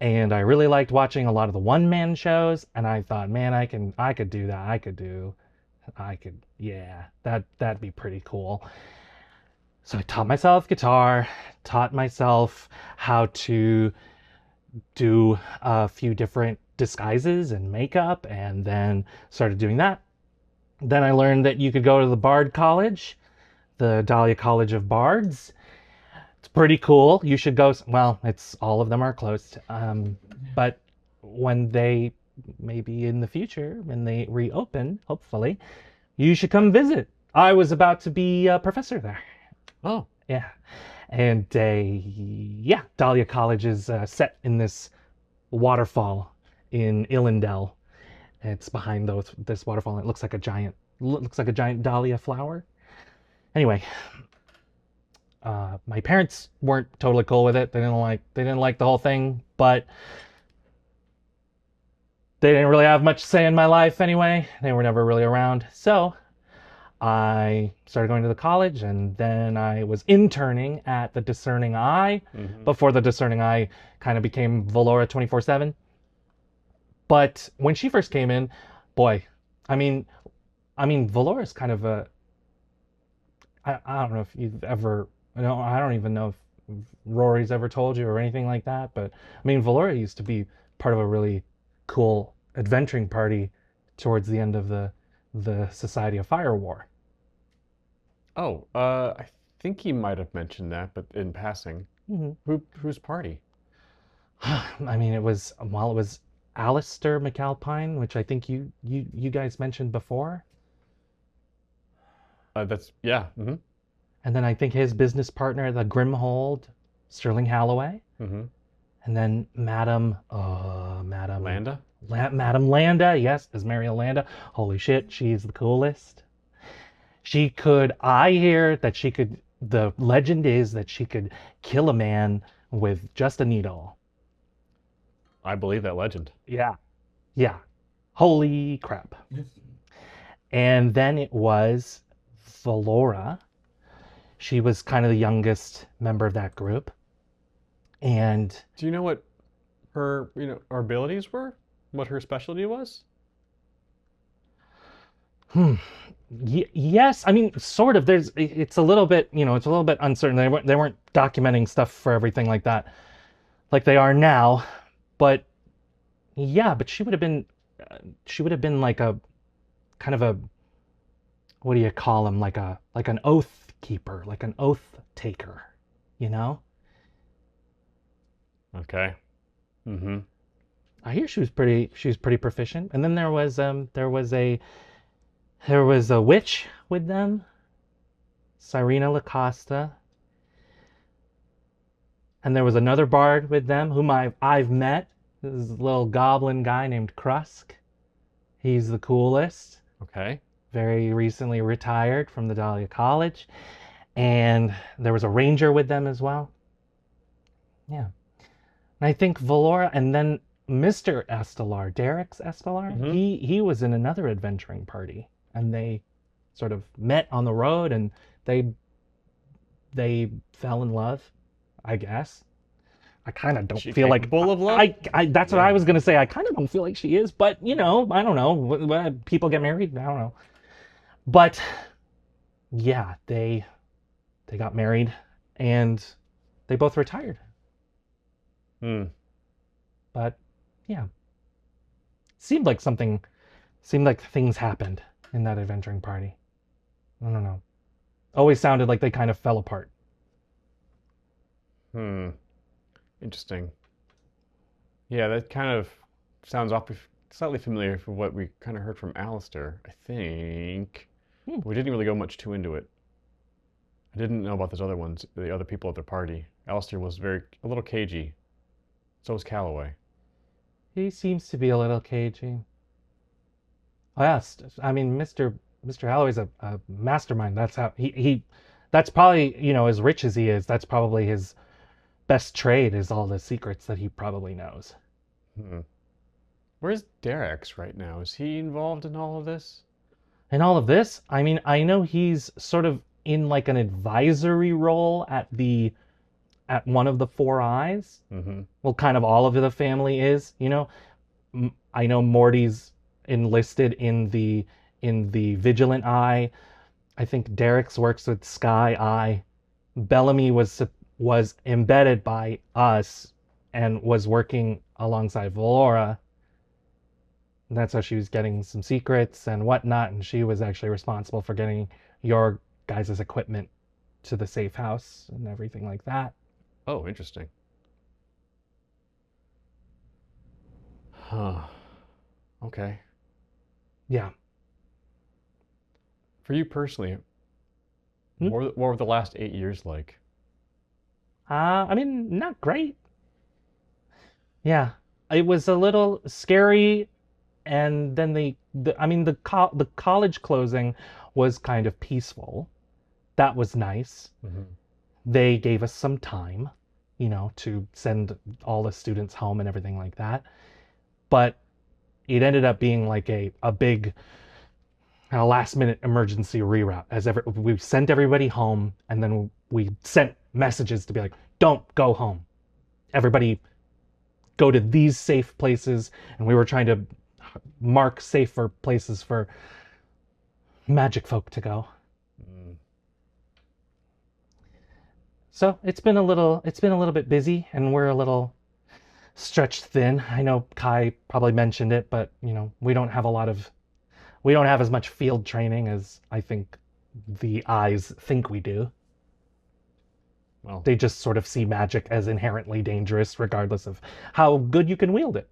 And I really liked watching a lot of the one-man shows. And I thought, man, I could do that. Yeah, that'd be pretty cool. So I taught myself guitar, taught myself how to do a few different disguises and makeup, and then started doing that. Then I learned that you could go to the Bard College, the Dahlia College of Bards. It's pretty cool. You should go. Well, it's all of them are closed. But when they, maybe in the future, when they reopen, hopefully, you should come visit. I was about to be a professor there. Oh, Yeah. And yeah, Dahlia College is set in this waterfall in Illendale. It's behind this waterfall. And it looks like a giant dahlia flower. Anyway, my parents weren't totally cool with it. They didn't like the whole thing, but they didn't really have much say in my life anyway. They were never really around. So I started going to the college, and then I was interning at the Discerning Eye before the Discerning Eye kind of became Valora 24/7. But when she first came in, boy, I mean, Valora's kind of a, I don't know if you've ever, no, I don't even know if Rory's ever told you or anything like that, but I mean, Valora used to be part of a really cool adventuring party towards the end of the Society of Fire War. oh, I think he might have mentioned that, but in passing. Whose party? I mean, it was Alistair McAlpine, which I think you guys mentioned before. That's yeah. And then I think his business partner, the Grimhold, Sterling Halloway. And then Madam Landa? Madam Landa, yes, is Mary Landa. Holy shit, she's the coolest. I hear that the legend is that she could kill a man with just a needle. I believe that legend. Yeah. Yeah. Holy crap. And then it was Valora. She was kind of the youngest member of that group. And Do you know what her abilities were? What her specialty was? yes, I mean, sort of. It's a little bit, it's a little bit uncertain. They weren't documenting stuff for everything like that, like they are now. But yeah, but she would have been like a kind of a, what do you call him? Like an oath keeper, like an oath taker, you know? Okay. I hear she was pretty proficient. And then there was a witch with them, Cyrena Lacosta. And there was another bard with them whom I've met. This little goblin guy named Krusk. He's the coolest. Okay. Very recently retired from the Dahlia College. And there was a ranger with them as well. Yeah. And I think Valora, and then Mr. Estelar, Derek's Estelar, he was in another adventuring party. And they sort of met on the road, and they fell in love, I guess. I kind of don't feel like capable of love? That's what I was gonna say. I kind of don't feel like she is, but I don't know. When people get married, I don't know. But yeah, they got married, and they both retired. But yeah, seemed like things happened in that adventuring party. I don't know. Always sounded like they kind of fell apart. Interesting. Yeah, that kind of sounds slightly familiar for what we kind of heard from Alistair, I think. But we didn't really go much too into it. I didn't know about those other ones, the other people at their party. Alistair was a little cagey. So was Calloway. He seems to be a little cagey. Oh, yes, I mean, Mr. Holloway's a mastermind. That's That's probably, as rich as he is, that's probably his best trade, is all the secrets that he probably knows. Where's Derek's right now? Is he involved in all of this? And all of this, I mean, I know he's sort of in like an advisory role at one of the Four Eyes. Well, kind of all of the family is, I know Morty's enlisted in the Vigilant Eye. I think Derek's works with Sky Eye. Bellamy was embedded by us and was working alongside Valora. And that's how she was getting some secrets and whatnot, and she was actually responsible for getting your guys' equipment to the safe house and everything like that. Oh, interesting. Huh. Okay. Yeah. For you personally, what were the last 8 years like? I mean, not great. Yeah, it was a little scary, and then the college closing was kind of peaceful. That was nice. They gave us some time, to send all the students home and everything like that. But it ended up being like a big last minute emergency reroute, we sent everybody home, and then we sent messages to be like, don't go home. Everybody go to these safe places, and we were trying to mark safer places for magic folk to go. So it's been a little bit busy, and we're a little stretched thin. I know Kai probably mentioned it, but we don't have as much field training as I think the eyes think we do. Well, they just sort of see magic as inherently dangerous, regardless of how good you can wield it.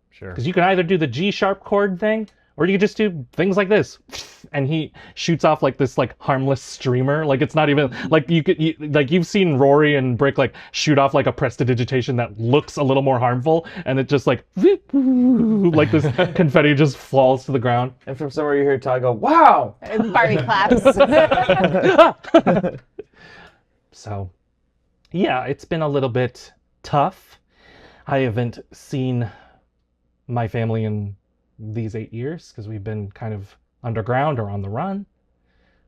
Sure. Because you can either do the G-sharp chord thing, or you can just do things like this, and he shoots off like this harmless streamer. Like it's not even like you've seen Rory and Brick shoot off like a prestidigitation that looks a little more harmful, and it just like this confetti just falls to the ground. And from somewhere you hear Todd go, "Wow!" And Barbie claps. So, yeah, it's been a little bit tough. I haven't seen my family in these 8 years because we've been kind of underground or on the run.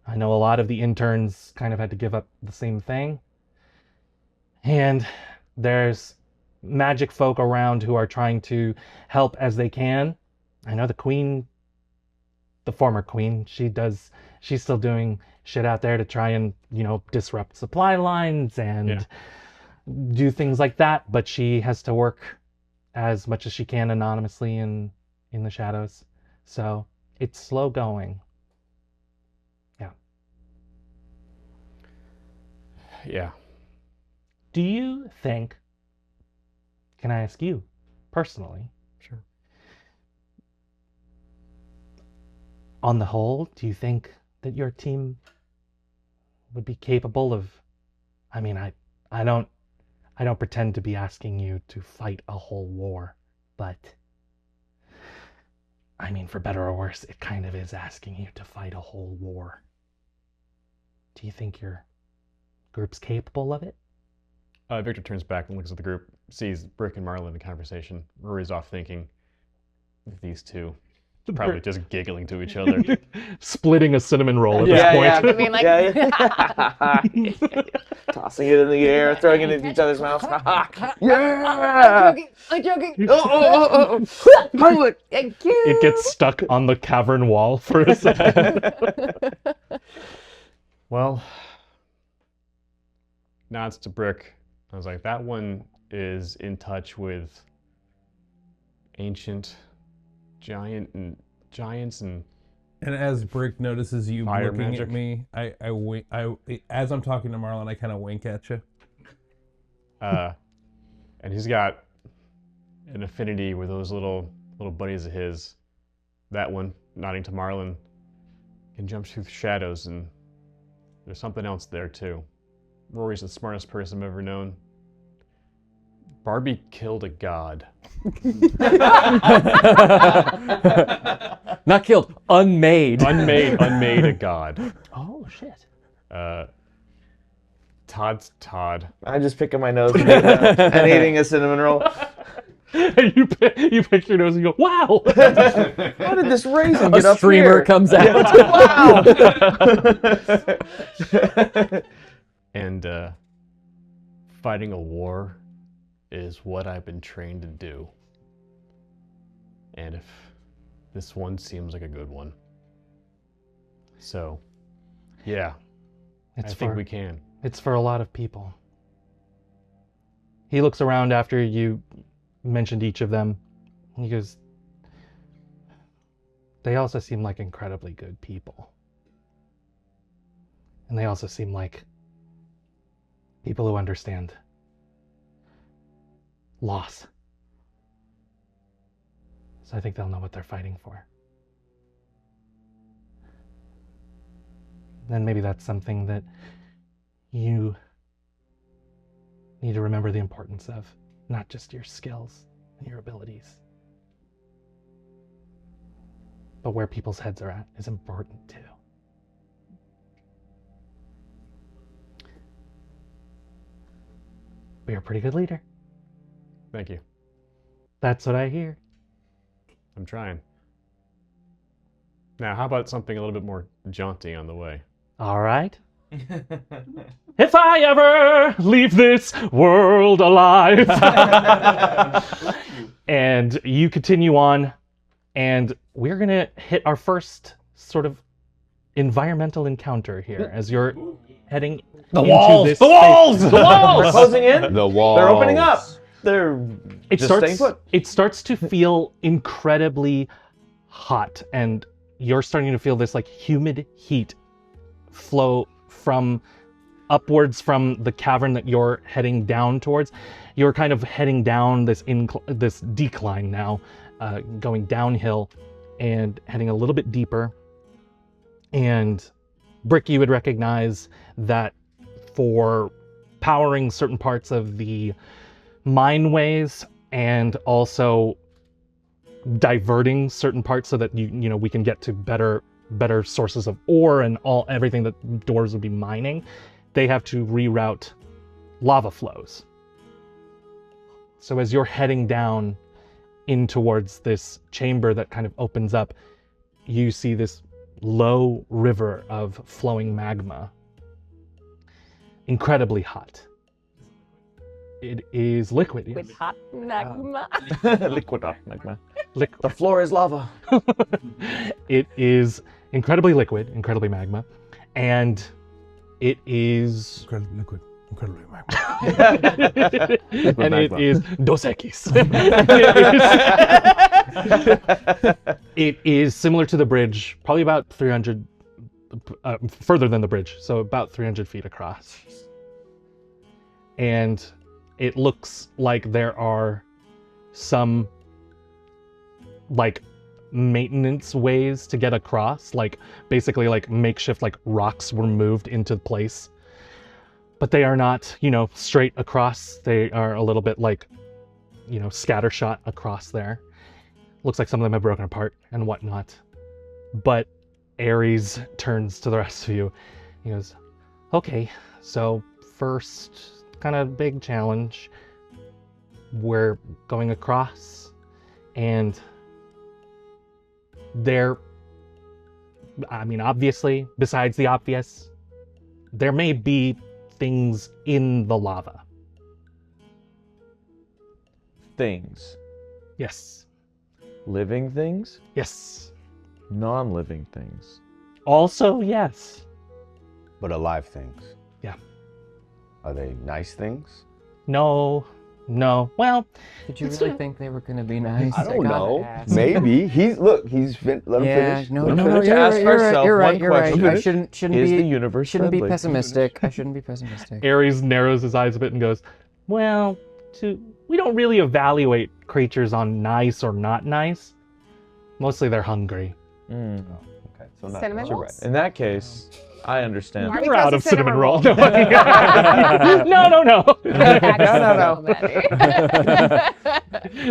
I know a lot of the interns kind of had to give up the same thing. And there's magic folk around who are trying to help as they can. I know the queen, the former queen, she's still doing shit out there to try and, disrupt supply lines and do things like that, but she has to work as much as she can anonymously in the shadows. So it's slow going. Yeah. Yeah. Do you think, can I ask you personally? Sure. On the whole, do you think that your team would be capable of, I mean, I don't pretend to be asking you to fight a whole war, but I mean, for better or worse, it kind of is asking you to fight a whole war. Do you think your group's capable of it? Victor turns back and looks at the group, sees Brick and Marlon in conversation. Rory's off thinking, these two probably just giggling to each other. Splitting a cinnamon roll at this Yeah. point. I mean, Tossing it in the air, throwing it into each other's mouths. I'm joking. Public. Thank you. It gets stuck on the cavern wall for a second. Well, nods to Brick. I was like, that one is in touch with ancient giants and And as Brick notices you Fire looking magic. at me, I wink. As I'm talking to Marlon, I kind of wink at you. and he's got an affinity with those little buddies of his. That one, nodding to Marlon, can jump through the shadows, and there's something else there too. Rory's the smartest person I've ever known. Barbie killed a god. Not killed, unmade. Unmade a god. Oh, shit. Todd's Todd. I just picking my nose and eating a cinnamon roll. you pick your nose and you go, wow! How did this raisin get A up streamer here? comes out. Wow! And fighting a war is what I've been trained to do. And if this one seems like a good one. So, yeah, I think we can. It's for a lot of people. He looks around after you mentioned each of them. And he goes, they also seem like incredibly good people. And they also seem like people who understand loss. So I think they'll know what they're fighting for. Then maybe that's something that you need to remember the importance of, not just your skills and your abilities, but where people's heads are at is important too. But you're a pretty good leader. Thank you. That's what I hear. I'm trying. Now, how about something a little bit more jaunty on the way? All right. If I ever leave this world alive. And you continue on, and we're going to hit our first sort of environmental encounter here as you're heading into this space. They're closing in. The wall. They're opening up. They're It just staying starts put. it starts to feel incredibly hot, and you're starting to feel this like humid heat flow from upwards from the cavern that you're heading down towards. You're kind of heading down this this decline now, going downhill and heading a little bit deeper. And Brick, you would recognize that for powering certain parts of the mineways and also diverting certain parts so that you know we can get to better sources of ore and everything that doors would be mining, they have to reroute lava flows. So as you're heading down in towards this chamber that kind of opens up, you see this low river of flowing magma. Incredibly hot. It is liquid, yes. With hot magma. Liquid magma. Liquid. The floor is lava. It is incredibly liquid, incredibly magma, and it is Liquid. Incredibly magma. and it is Dos Equis. It is similar to the bridge, probably about 300, further than the bridge, so about 300 feet across. And it looks like there are some like maintenance ways to get across, like basically like makeshift like rocks were moved into place, but they are not, you know, straight across. They are a little bit like, you know, scattershot across there. Looks like some of them have broken apart and whatnot. But Ares turns to the rest of you. He goes, okay, so first kind of big challenge. We're going across, and there, I mean, obviously, besides the obvious, there may be things in the lava. Things. Yes. Living things? Yes. Non-living things. Also, yes. But alive things. Yeah. Are they nice things? No. Well, Did you really think they were gonna be nice? I don't gotta know. ask. Maybe. Let him Yeah, finish. no, Let him no, finish. you're Ask right, you're right, ourselves you're one right, you're right. question. I shouldn't Is be the universe shouldn't be friendly? pessimistic. I shouldn't be pessimistic. Ares narrows his eyes a bit and goes, well, we don't really evaluate creatures on nice or not nice. Mostly they're hungry. Mm. Okay, so not Cinnamon you're rolls? In that case, I understand. Are We're because out of of cinnamon cinnamon roll. roll. No.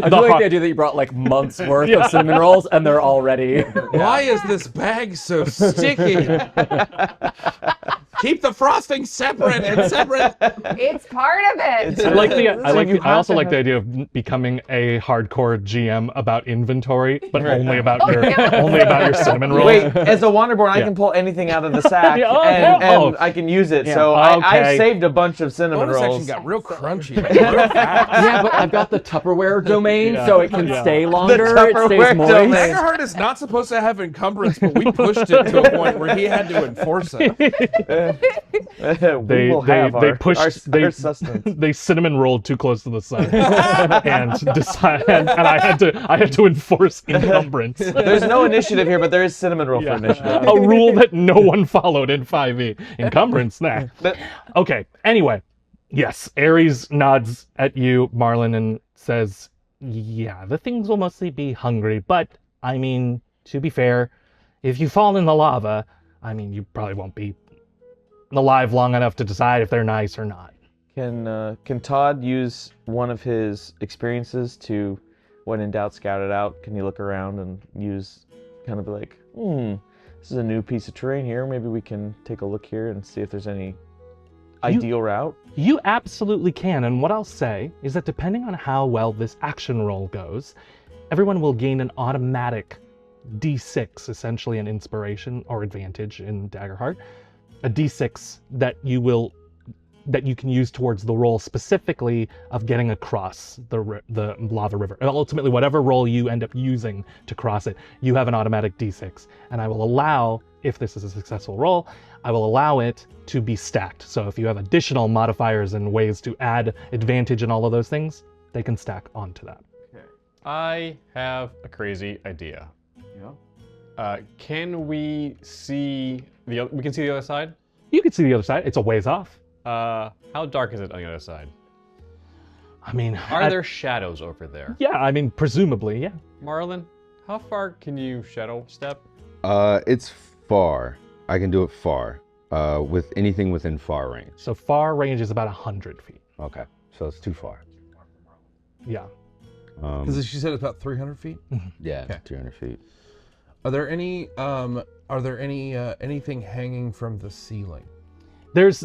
I do like the idea that you brought like months worth of cinnamon rolls and they're all ready. Why is this bag so sticky? Keep the frosting separate and separate. It's part of it. I also like the idea of becoming a hardcore GM about inventory, but only about your cinnamon rolls. Wait, as a Wanderborn, I Yeah. can pull anything out of the sack Yeah, and I can use it. So I've Okay. saved a bunch of cinnamon Bonus section rolls. got real crunchy. Like, real fast. Yeah, but I've got the Tupperware domain, Yeah. so it can Yeah. stay longer. It Tupperware stays moist. domain. Daggerheart is not supposed to have encumbrance, but we pushed it to a point where he had to enforce it. We will have they our sustenance. they cinnamon rolled too close to the sun and I had to enforce encumbrance. There's no initiative here, but there is cinnamon roll for initiative. A rule that no one followed in 5e. Encumbrance, nah. Okay, anyway. Yes, Ares nods at you, Marlin, and says, yeah, the things will mostly be hungry, but, I mean, to be fair, if you fall in the lava, I mean, you probably won't be alive long enough to decide if they're nice or not. Can Todd use one of his experiences to, when in doubt, scout it out? Can you look around and use, kind of be like, this is a new piece of terrain here. Maybe we can take a look here and see if there's any ideal route? You absolutely can, and what I'll say is that depending on how well this action roll goes, everyone will gain an automatic D6, essentially an inspiration or advantage in Daggerheart, a D6 that you can use towards the roll specifically of getting across the lava river. And ultimately, whatever roll you end up using to cross it, you have an automatic D6. And I will allow, if this is a successful roll, I will allow it to be stacked. So if you have additional modifiers and ways to add advantage and all of those things, they can stack onto that. I have a crazy idea. Can we see we can see the other side? You can see the other side. It's a ways off. How dark is it on the other side? I mean, Are there shadows over there? Yeah, I mean, presumably, yeah. Marlin, how far can you shadow step? It's far. I can do it far. With anything within far range. So far range is about 100 feet. Okay, so it's too far. Yeah. Because she said it's about 300 feet. Yeah, Okay. 200 feet. Are there any anything hanging from the ceiling? There's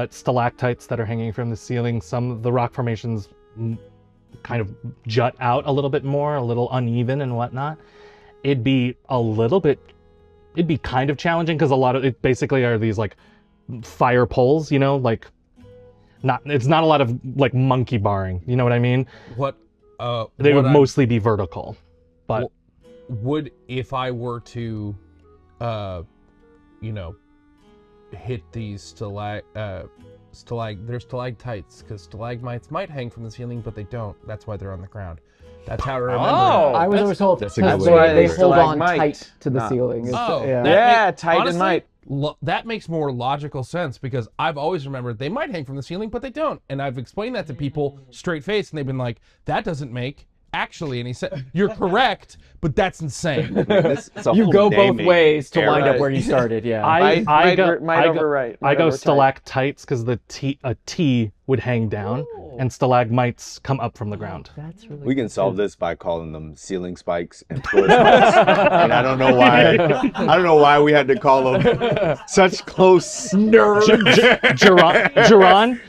stalactites that are hanging from the ceiling. Some of the rock formations kind of jut out a little bit more, a little uneven and whatnot. It'd be kind of challenging because a lot of it basically are these like fire poles, you know, like it's not a lot of like monkey barring, you know what I mean? They would mostly be vertical, but would, if I were to, hit these there's stalactites, because stalagmites might hang from the ceiling, but they don't. That's why they're on the ground. That's how I remember. Oh, I was always told that's a good because way to they do it. hold on Stalagmite, tight to the not- ceiling. Oh, Yeah. that tight and honestly, might. That makes more logical sense because I've always remembered they might hang from the ceiling, but they don't. And I've explained that to people straight face, and they've been like, "That doesn't make actually." And he said, "You're correct, but that's insane." You go both ways to error. wind up Right. where you started. Yeah. I go overwrite. stalactites because a T would hang down and stalagmites come up from the ground. That's really We can solve this by calling them ceiling spikes and floor spikes. And I don't know why we had to call them such close Geron,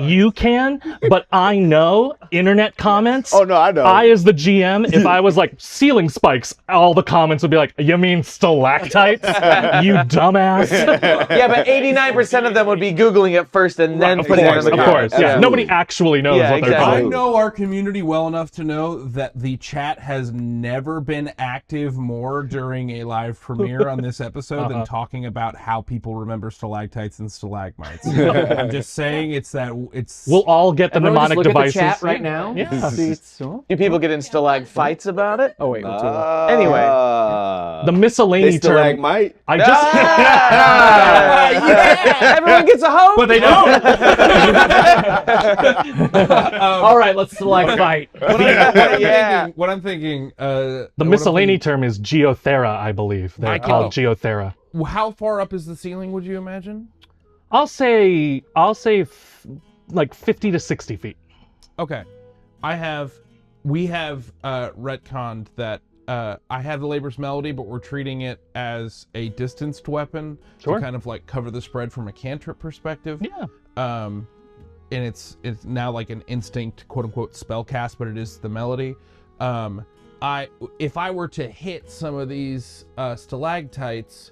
you can, but I know internet comments. Oh no, I know. I, as the GM, if I was like ceiling spikes, all the comments would be like, "You mean stalactites? You dumbass!" Yeah, but 89% of them would be Googling it first and then putting it in the Of comments. course, yeah. Absolutely. Nobody actually knows Yeah, what they're exactly. I calling. know our community well enough to know that the chat has never been active more during a live premiere on this episode than talking about how people remember stalactites and stalagmites. I'm just saying it's. We'll all get the Everyone just mnemonic look at the devices chat right now. Yeah. See, so- Do people get in stalag fights about it? Oh wait, what's Anyway. The miscellany term. stalagmite. I just. Yeah! Everyone gets a hope. But they don't. All right, let's select fight. What I'm thinking. The miscellany term is geothera, I believe. They're called geothera. How far up is the ceiling? Would you imagine? I'll say like 50 to 60 feet. Okay, we have retconned that I have the Labor's Melody, but we're treating it as a distanced weapon Sure. to kind of like cover the spread from a cantrip perspective. Yeah. And it's now like an instinct, quote unquote, spell cast, but it is the melody. If I were to hit some of these stalactites,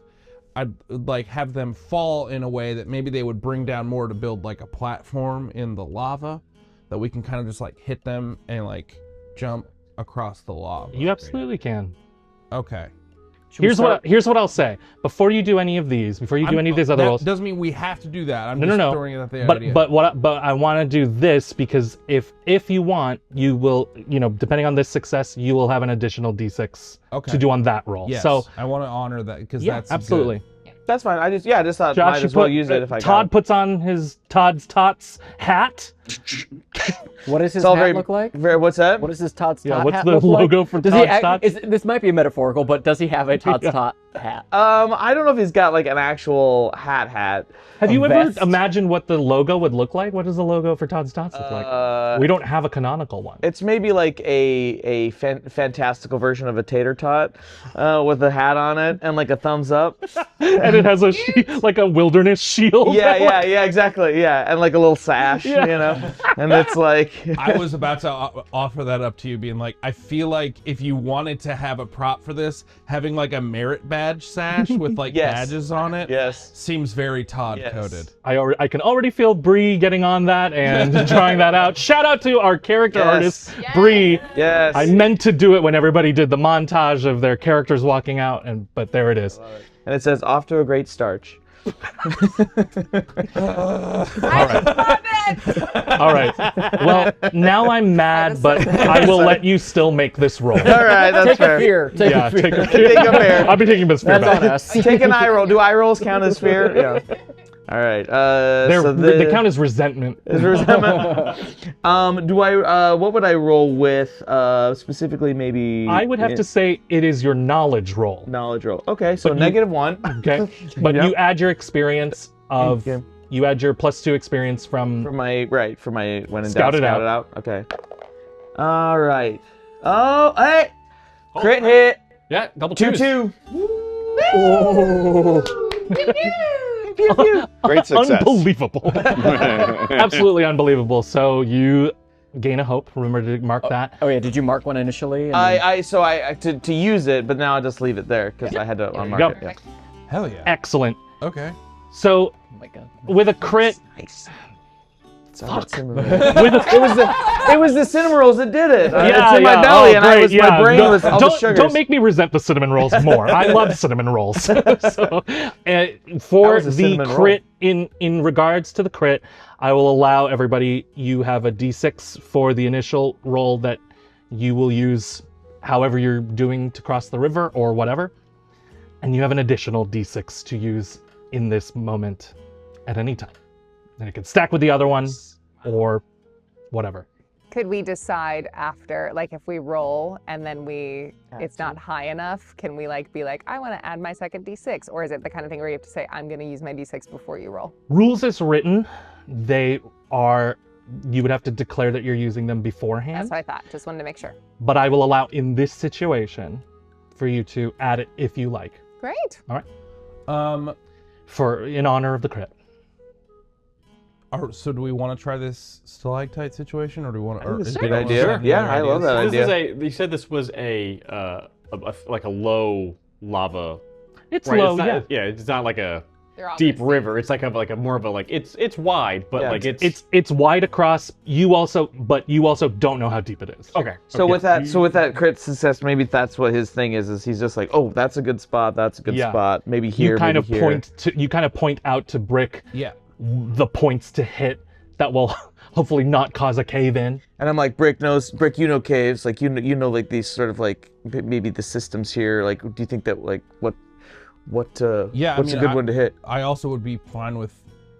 I'd like have them fall in a way that maybe they would bring down more to build like a platform in the lava that we can kind of just like hit them and like jump across the lava. You absolutely can. Okay. Here's what I'll say. Before you do any of these, before you do any of these other that rolls, doesn't mean we have to do that. I'm no, just no, no. throwing it at the But idea. but I want to do this because if you want, you will, depending on this success, you will have an additional d6 Okay. to do on that roll. Yes, So I want to honor that because yeah, that's absolutely. That's fine. I just thought Josh, might you as well put- use it if I Todd got puts on his Todd's Tots hat. What does his It's all hat very, look like? very. What's that? What does his Todd's Yeah, Tot what's hat the look like? logo for Does Todd's he Tots? This might be metaphorical, but does he have a Todd's Tot hat? I don't know if he's got like an actual hat. Have you A ever vest? imagined what the logo would look like? What does the logo for Todd's Tots look like? We don't have a canonical one. It's maybe like a fantastical version of a tater tot with a hat on it and like a thumbs up. And it has like a wilderness shield. Yeah, exactly. Yeah, and like a little sash, and it's like I was about to offer that up to you, being like, I feel like if you wanted to have a prop for this, having like a merit badge sash with like Yes. badges on it yes. seems very Todd Yes. coded. I can already feel Bree getting on that and trying that out. Shout out to our character Yes. artist, Bree. Yes. I meant to do it when everybody did the montage of their characters walking out, but there it is. And it says off to a great start. All right. Well, now I'm mad, but I will let you still make this roll. All right, that's Take fair. a fear. Take Yeah, a fear. take a Take a fair. I'll be taking this fear That's on back. us. Take an eye roll. Do eye rolls count as fear? Yeah. All right. They count as resentment. Is resentment. What would I roll with? Specifically, maybe. I would have to say it is your knowledge roll. knowledge roll. Okay, so But you- -1 Okay, but Yep. you add your experience of Okay. you add your +2 experience from for my when in Scout doubt, it scout out. it out. Okay. All right. Oh, hey! Crit hit. Yeah, double twos. 2-2. Great success. unbelievable, absolutely unbelievable. So you gain a hope. Remember to mark that. Oh yeah, did you mark one initially? And then- I to use it, but now I just leave it there because I had to unmark go. it. Yeah. Hell yeah. Excellent. Okay. So Oh my god. with a crit, Nice. It's all about cinnamon rolls. with a, It was the cinnamon rolls that did it. yeah, it's in my yeah. belly, Oh, and great, my brain no, was all the sugars. don't make me resent the cinnamon rolls more. I love cinnamon rolls. So, That for was a the cinnamon crit, in regards to the crit, I will allow everybody. You have a d6 for the initial roll that you will use, however you're doing to cross the river or whatever, and you have an additional d6 to use in this moment at any time. And it can stack with the other one or whatever. Could we decide after, like if we roll and then it's not high enough, can we like be like, I want to add my second d6? Or is it the kind of thing where you have to say, I'm going to use my d6 before you roll? Rules as written, you would have to declare that you're using them beforehand. That's what I thought. Just wanted to make sure. But I will allow in this situation for you to add it if you like, Great. in honor of the crit. So do we want to try this stalactite situation, or do we want to? it's a good idea. Yeah, I love that This idea. is you said this was like a low lava. It's Right? low, It's not, yeah. yeah, it's not like a They're all deep the same. river. It's like a more of a like it's wide, but Yeah, like It's wide across. You also don't know how deep it is. okay. So with that crit success, maybe that's what his thing is he's just like, oh, that's a good spot. That's a good Yeah. spot. Maybe here. You kind maybe of here. point out to Brick Yeah. the points to hit that will hopefully not cause a cave in. And I'm like, Brick, you know caves, like you know like these sort of like maybe the systems here. Like, do you think that like what's a good one to hit? I also would be fine with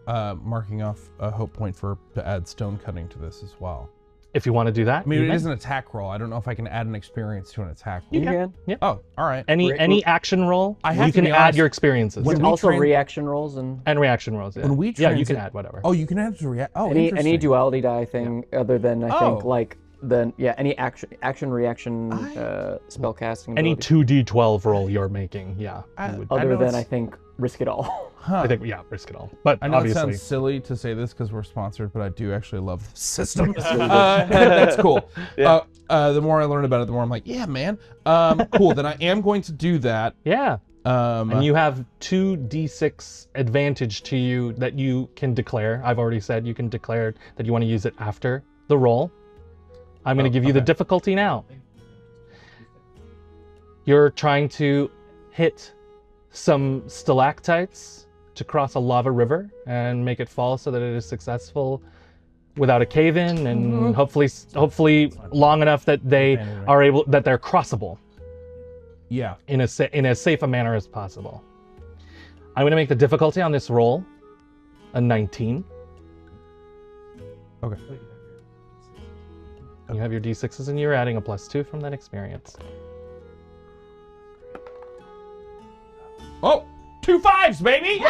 marking off a hope point to add stone cutting to this as well. If you want to do that, I mean, you it may. is an attack roll. I don't know if I can add an experience to an attack roll. You can. Oh, all right. Any action roll. I have you to can be add honest, your experiences when There's we also train- reaction rolls and and reaction rolls. Yeah. When we yeah, you can transit- add whatever. Oh, you can add to react. Oh, any interesting. duality die thing other than I think Oh. like Then yeah, any action reaction spell casting. Any ability. 2d12 roll you're making, yeah. you would- Other know than it's- I think risk it all. Huh. I think, yeah, risk it all. But I know obviously, it sounds silly to say this because we're sponsored, but I do actually love the system. That's cool. Yeah. The more I learn about it, the more I'm like, yeah, man. Cool. Then I am going to do that. yeah. And you have 2d6 advantage to you that you can declare. I've already said you can declare that you want to use it after the roll. I'm going to give you the difficulty now. You're trying to hit some stalactites to cross a lava river and make it fall so that it is successful without a cave-in and hopefully long enough that they are able that they're crossable Yeah. in as safe a manner as possible. I'm going to make the difficulty on this roll a 19. Okay. You have your d6s and you're adding a +2 from that experience. Oh, 2 5s, baby!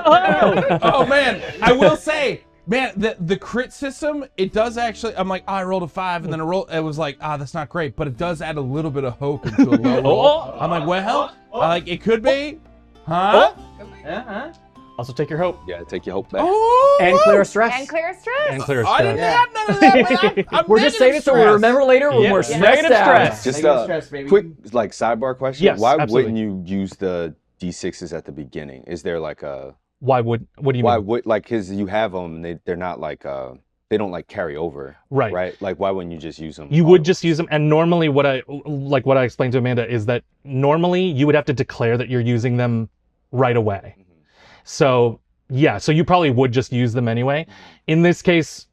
Oh man, I will say, man, the crit system, it does actually. I'm like, I rolled a 5, and then it was like, that's not great, but it does add a little bit of hope into a low roll. I'm like, well, like it could be, huh? Also take your hope. Yeah, take your hope back. Oh, And clear a stress. And clear stress. And clear I didn't stress. have none of that. Man. I'm We're just saying it so we remember later when we're stressed Negative out. stress. Just Negative a stress, baby. quick like sidebar question. Yes, Why absolutely. wouldn't you use the d6s at the beginning? Is there like a What do you why mean? would like because you have them? They're not like they don't like carry over. Right. Right. Like why wouldn't you just use them? You would just use them, and normally what I explained to Amanda is that normally you would have to declare that you're using them right away. So yeah, so you probably would just use them anyway. In this case,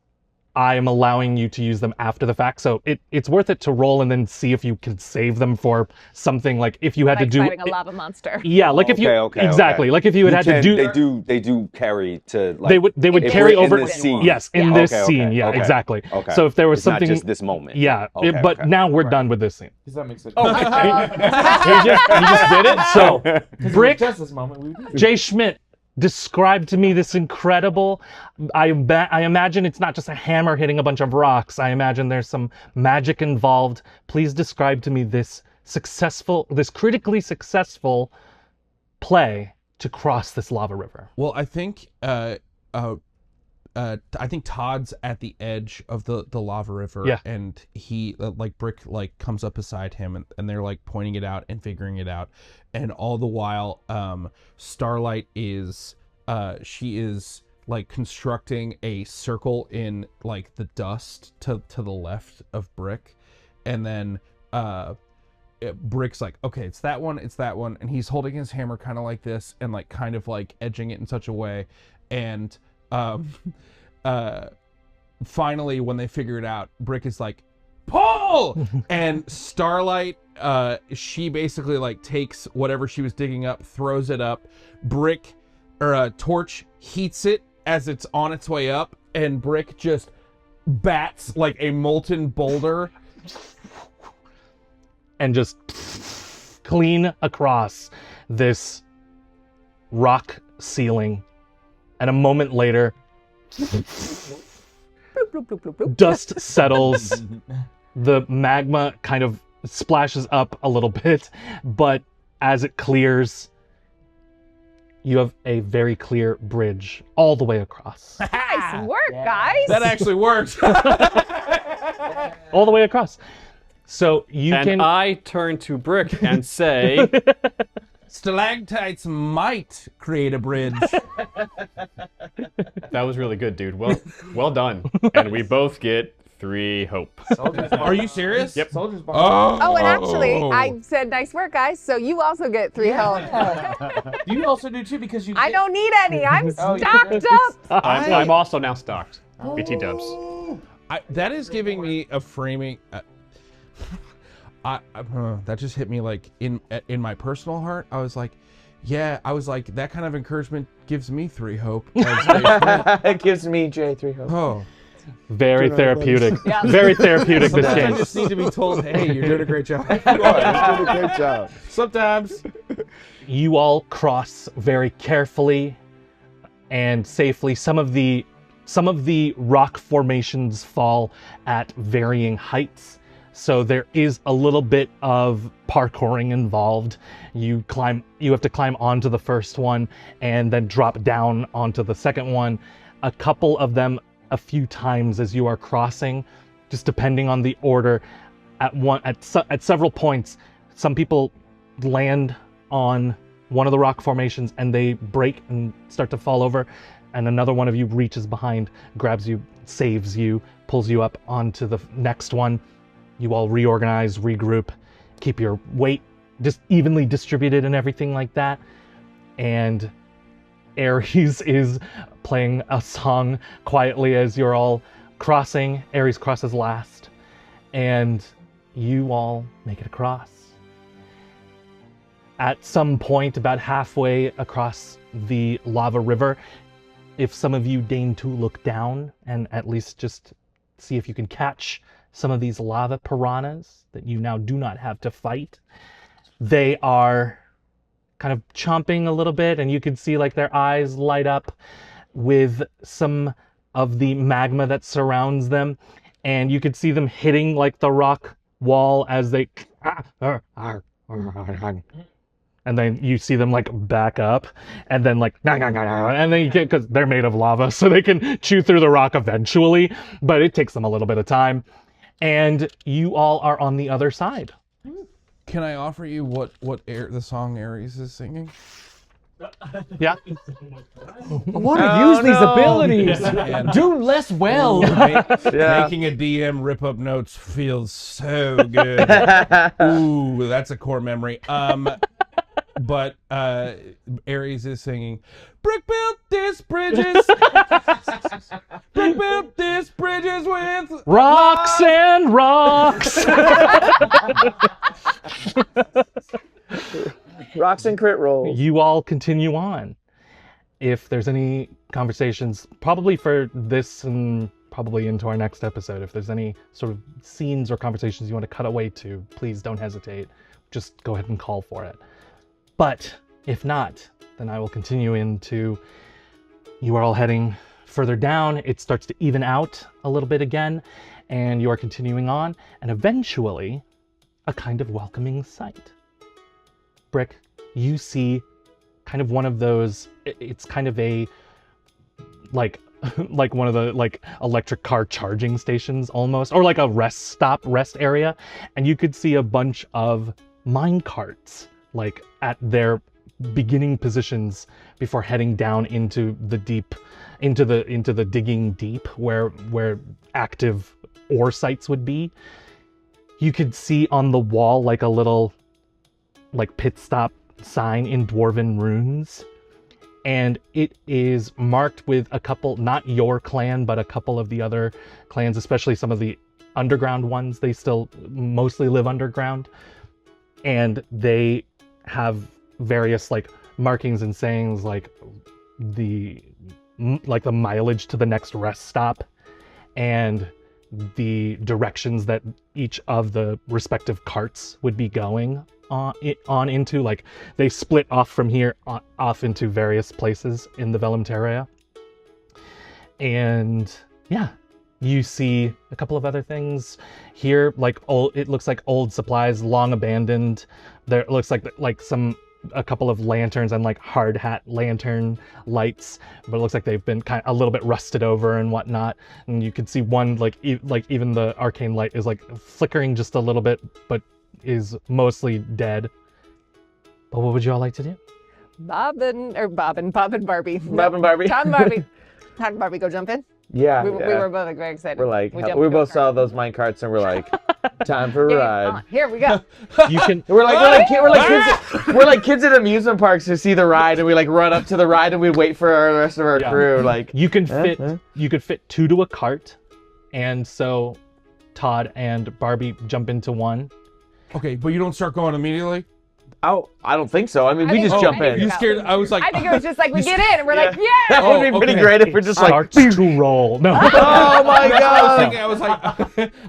I am allowing you to use them after the fact, so it's worth it to roll and then see if you can save them for something like if you had Like to do fighting a lava monster. Yeah, like if you Okay, exactly okay. like if you had to do They do carry to like they would If carry we're in over this scene. yes in Yeah. this Okay, scene okay, yeah okay, exactly. okay. So if there was It's something not just this moment. yeah, Okay, but okay. now we're done with this scene. Does that make sense? Oh, you just did it? So Brick Just this moment, we would do. Jay Schmidt, describe to me this incredible. I imagine it's not just a hammer hitting a bunch of rocks. I imagine there's some magic involved. Please describe to me this critically successful play to cross this lava river. Well, I think Todd's at the edge of the lava river, Yeah. and he like Brick like comes up beside him, and they're like pointing it out and figuring it out, and all the while, Starlight is she is like constructing a circle in like the dust to the left of Brick, and then Brick's like, okay, it's that one, and he's holding his hammer kind of like this, and like kind of like edging it in such a way, and finally when they figure it out, Brick is like, pull, and Starlight, she basically like takes whatever she was digging up, throws it up, Torch heats it as it's on its way up, and Brick just bats like a molten boulder And just clean across this rock ceiling. And a moment later, dust settles. The magma kind of splashes up a little bit, but as it clears, you have a very clear bridge all the way across. Nice work, guys. that actually works. All the way across. So you And can... I turn to Brick and say, Stalactites might create a bridge. that was really good, dude. Well done. And we both get 3 hope. Are you serious? Yep. Soldiers behind. Oh, and actually, I said nice work, guys. So you also get 3 health. You also do too because you. I don't need any. I'm Oh, you stocked did. up. I'm also now stocked. BT dubs. That is giving me a framing. That just hit me like in my personal heart. I was like, that kind of encouragement gives me 3 hope. It gives me Jay 3 hope. Oh, Very therapeutic. Yeah. Very therapeutic this sometimes I game. just need to be told, hey, you're doing a great job. You did a great job. Sometimes. You all cross very carefully and safely. Some of the some of the rock formations fall at varying heights. So there is a little bit of parkouring involved. You have to climb onto the first one and then drop down onto the second one. A couple of them a few times as you are crossing, just depending on the order. At several points, some people land on one of the rock formations and they break and start to fall over, and another one of you reaches behind, grabs you, saves you, pulls you up onto the next one. You all reorganize, regroup, keep your weight just evenly distributed and everything like that. And Ares is playing a song quietly as you're all crossing. Ares crosses last, and you all make it across. At some point, about halfway across the lava river, if some of you deign to look down and at least just see if you can catch some of these lava piranhas that you now do not have to fight, they are kind of chomping a little bit, and you can see like their eyes light up with some of the magma that surrounds them, and you could see them hitting like the rock wall as they and then you see them like back up and then like and then you get, because they're made of lava, so they can chew through the rock eventually, but it takes them a little bit of time. And you all are on the other side. Can I offer you the song Ares is singing? Yeah. I want to use these abilities. And Do less well. Yeah. making a DM rip up notes feels so good. Ooh, that's a core memory. But Ares is singing, "Brick built this bridges, brick built this bridges with Rocks and rocks. Rocks and crit rolls. You all continue on. If there's any conversations, probably for this and probably into our next episode, if there's any sort of scenes or conversations you want to cut away to, please don't hesitate. Just go ahead and call for it. But if not, then I will continue into, you are all heading further down. It starts to even out a little bit again, and you are continuing on, and eventually a kind of welcoming sight. Brick, you see kind of one of those, it's kind of a, like one of the like electric car charging stations almost, or like a rest area, and you could see a bunch of mine carts like at their beginning positions before heading down into the deep, into the digging deep where active ore sites would be. You could see on the wall like a little like pit stop sign in dwarven runes, and it is marked with a couple, not your clan, but a couple of the other clans, especially some of the underground ones. They still mostly live underground, and they have various like markings and sayings like the mileage to the next rest stop and the directions that each of the respective carts would be going on into. Like they split off from here off into various places in the Velum Terra. And yeah, you see a couple of other things here, like it looks like old supplies, long abandoned. There looks like a couple of lanterns and like hard hat lantern lights, but it looks like they've been kind of a little bit rusted over and whatnot. And you can see one like even the arcane light is like flickering just a little bit, but is mostly dead. But what would you all like to do? Bob and Barbie. Bob and Barbie. Todd and Barbie. Todd and Barbie, go jump in. Yeah, We were both like, very excited. We're like, jumped we in both go saw kart. those mine carts and we're like, time for a Game ride. on. Here we go. You can We're like kids at amusement parks who see the ride, and we like run up to the ride and we wait for the rest of our crew. Like you could fit two to a cart, and so Todd and Barbie jump into one. Okay, but you don't start going immediately? I don't think so. I mean, I we think- just oh, jump I think in. we You scared? I was like, I think it was just like we get in and we're like, yeah. That would be pretty okay. great if we're just like, Starts to roll. No. oh my I was god. thinking, I was like,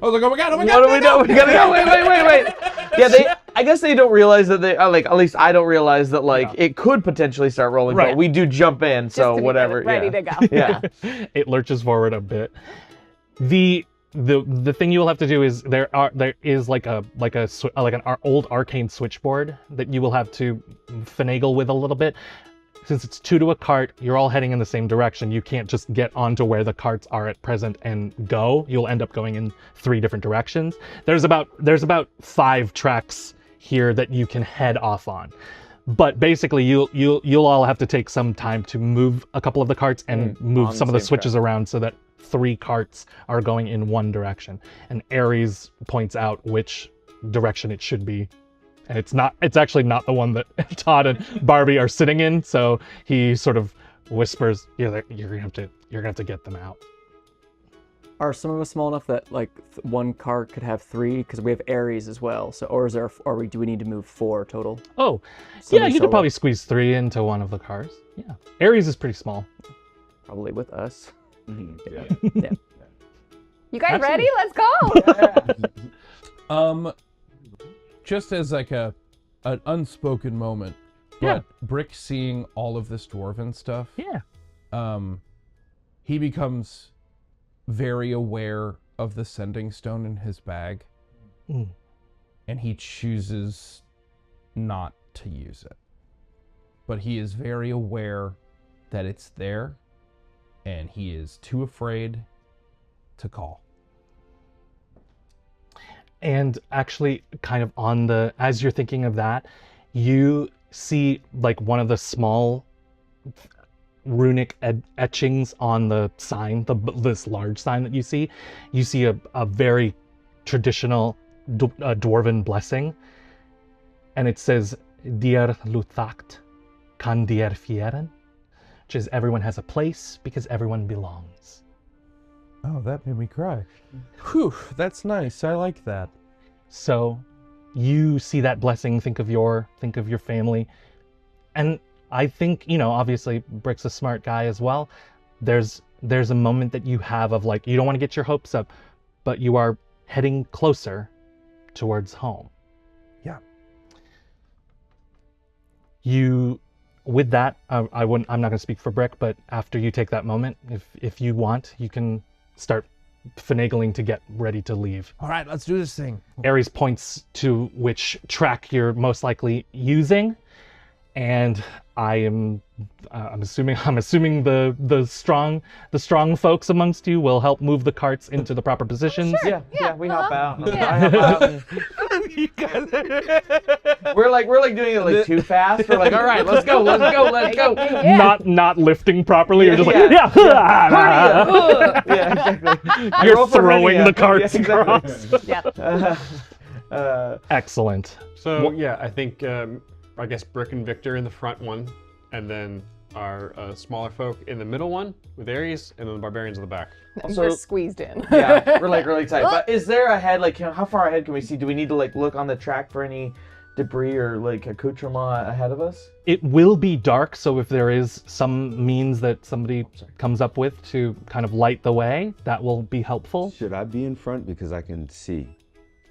oh my god, What do we do? We gotta go. Wait. Yeah, I guess they don't realize that they like. At least I don't realize that like it could potentially start rolling. Right. But we do jump in, Just so to be whatever. ready yeah. to go. Yeah. It lurches forward a bit. The thing you will have to do is there is like an old arcane switchboard that you will have to finagle with a little bit. Since it's 2 to a cart, you're all heading in the same direction. You can't just get onto where the carts are at present and go. You'll end up going in 3 different directions. There's about 5 tracks here that you can head off on. But basically, you'll all have to take some time to move a couple of the carts and move on some the of the same switches track. around so that 3 carts are going in one direction. And Ares points out which direction it should be. And it's actually not the one that Todd and Barbie are sitting in. So he sort of whispers, you're gonna have to get them out. Are some of us small enough that like one car could have 3? Because we have Ares as well. So, or is there? Do we need to move 4 total? Oh, yeah, Somebody you solo? could probably squeeze 3 into one of the cars. Yeah, Ares is pretty small. Probably with us. You guys Absolutely. ready? Let's go. Just as like an unspoken moment, but Yeah. Brick seeing all of this dwarven stuff, Yeah. he becomes very aware of the sending stone in his bag, Mm. and he chooses not to use it. But he is very aware that it's there, and he is too afraid to call. And actually, kind of as you're thinking of that, you see like one of the small runic etchings on the sign, this large sign that you see. You see a very traditional dwarven blessing, and it says "Dier Luthacht kan dier fieren," which is everyone has a place because everyone belongs. Oh, that made me cry. Whew, that's nice. I like that. So you see that blessing, think of your family. And I think, obviously Brick's a smart guy as well. There's a moment that you have of like, you don't want to get your hopes up, but you are heading closer towards home. Yeah. With that, I'm not going to speak for Brick, but after you take that moment, if you want, you can start finagling to get ready to leave. All right, let's do this thing. Ares points to which track you're most likely using, and I'm assuming the strong folks amongst you will help move the carts into the proper positions. Yeah, we hop out. And Yeah. I hop out and- we're like doing it like too fast. We're like, all right, let's go. Yeah. Not lifting properly. You're just like, Yeah. yeah. Yeah, exactly. I You're roll for throwing hernia. the carts Yeah, exactly. across. Yeah. Excellent. So yeah, I think I guess Brick and Victor in the front one, and then our smaller folk in the middle one with Ares, and then the barbarians in the back. We're squeezed in. Yeah, we're like really tight. But is there ahead? Like, how far ahead can we see? Do we need to like look on the track for any debris or like accoutrement ahead of us? It will be dark, so if there is some means that somebody comes up with to kind of light the way, that will be helpful. Should I be in front because I can see?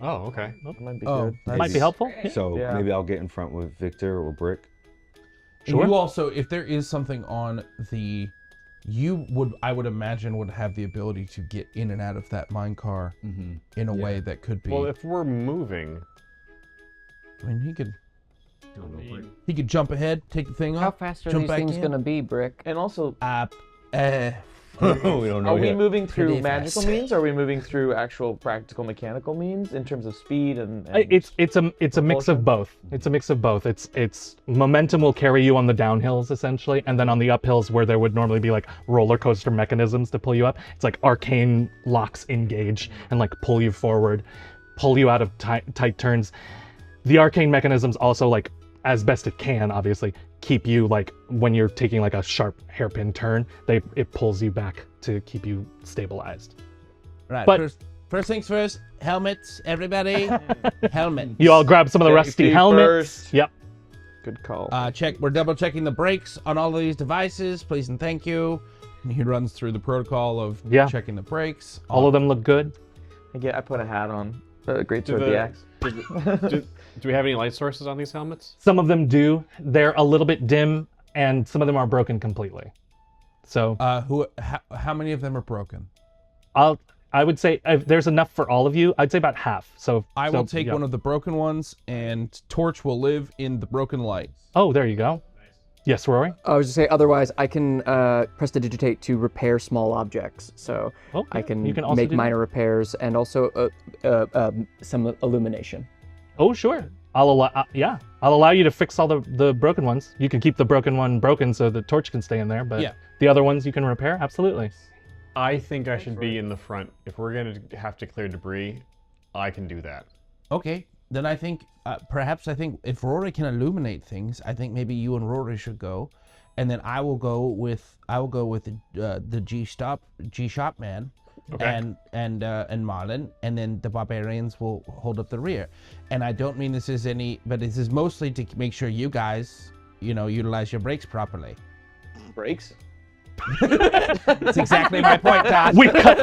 Oh, okay. That might be Oh, good. Might be helpful. So Yeah. maybe I'll get in front with Victor or Brick. And Sure. you also, if there is something on the, I would imagine, would have the ability to get in and out of that mine car in a way that could be. Well, if we're moving, I mean, he could jump ahead, take the thing off. How fast are jump these back things in. gonna be, Brick? And also, we don't are we moving through Pretty magical fast. means? Or are we moving through actual practical mechanical means in terms of speed and It's a mix propulsion? of both. It's a mix of both. It's momentum will carry you on the downhills essentially, and then on the uphills where there would normally be like roller coaster mechanisms to pull you up, it's like arcane locks engage and like pull you forward, pull you out of tight turns. The arcane mechanisms also, like, as best it can, obviously, keep you, like, when you're taking like a sharp hairpin turn, it pulls you back to keep you stabilized. Right. But- First things first. Helmets, everybody. Helmets. You all grab some of the rusty Safety helmets. first. Yep. Good call. We're double checking the brakes on all of these devices. Please and thank you. And he runs through the protocol of checking the brakes. All of them look good. I put a hat on. Great sword, the axe. Do we have any light sources on these helmets? Some of them do. They're a little bit dim, and some of them are broken completely. So, how many of them are broken? I would say there's enough for all of you. I'd say about half. So I will take one of the broken ones, and Torch will live in the broken light. Oh, there you go. Yes, Rory? I was just say, otherwise, I can prestidigitate to repair small objects. So I can you can also make do minor repairs and also some illumination. Oh, sure. I'll allow you to fix all the broken ones. You can keep the broken one broken so the torch can stay in there, but the other ones you can repair, absolutely. I think I should be in the front. If we're going to have to clear debris, I can do that. Okay, then I think, perhaps if Rory can illuminate things, I think maybe you and Rory should go. And then I will go with the G-Shop man. Okay. And Marlon, and then the barbarians will hold up the rear. And I don't mean this is but this is mostly to make sure you guys, utilize your brakes properly. Brakes? That's exactly my point, Todd.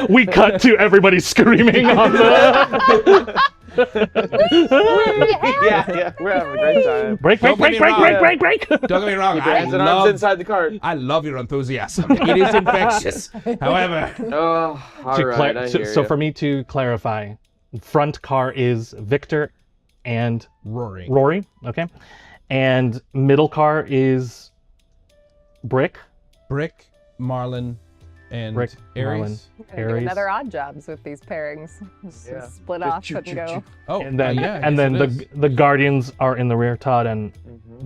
We cut to everybody screaming on the yeah, we're having a great time. break. Don't get me wrong. Hands and arms inside the cart. I love your enthusiasm. It is infectious. However, Oh, all right. I hear so ya. for me to clarify, front car is Victor and Rory. Okay, and middle car is Brick, Marlon, and Brick, Aries. Marlon, We're gonna do Aries. another odd jobs with these pairings. Just split off and go. Oh, And then yeah, and yes, then it is. the Guardians are in the rear, Todd and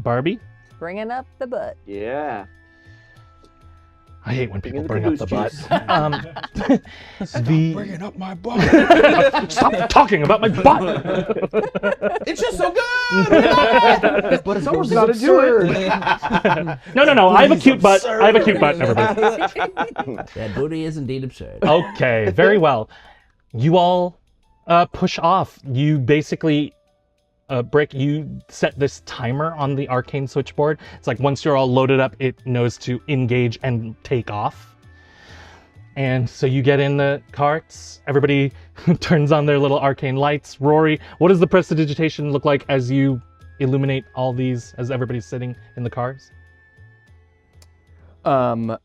Barbie. Bringing up the butt. Yeah. I hate when people the bring up the butt. caboose Bringing up my butt. Stop talking about my butt. It's just so good. But someone's got to do it. No. I have a cute butt. Everybody. That booty is indeed absurd. Okay, very well. You all push off. You basically, Brick, you set this timer on the arcane switchboard. It's like once you're all loaded up, it knows to engage and take off. And so you get in the carts. Everybody turns on their little arcane lights. Rory, what does the prestidigitation look like as you illuminate all these, as everybody's sitting in the cars? The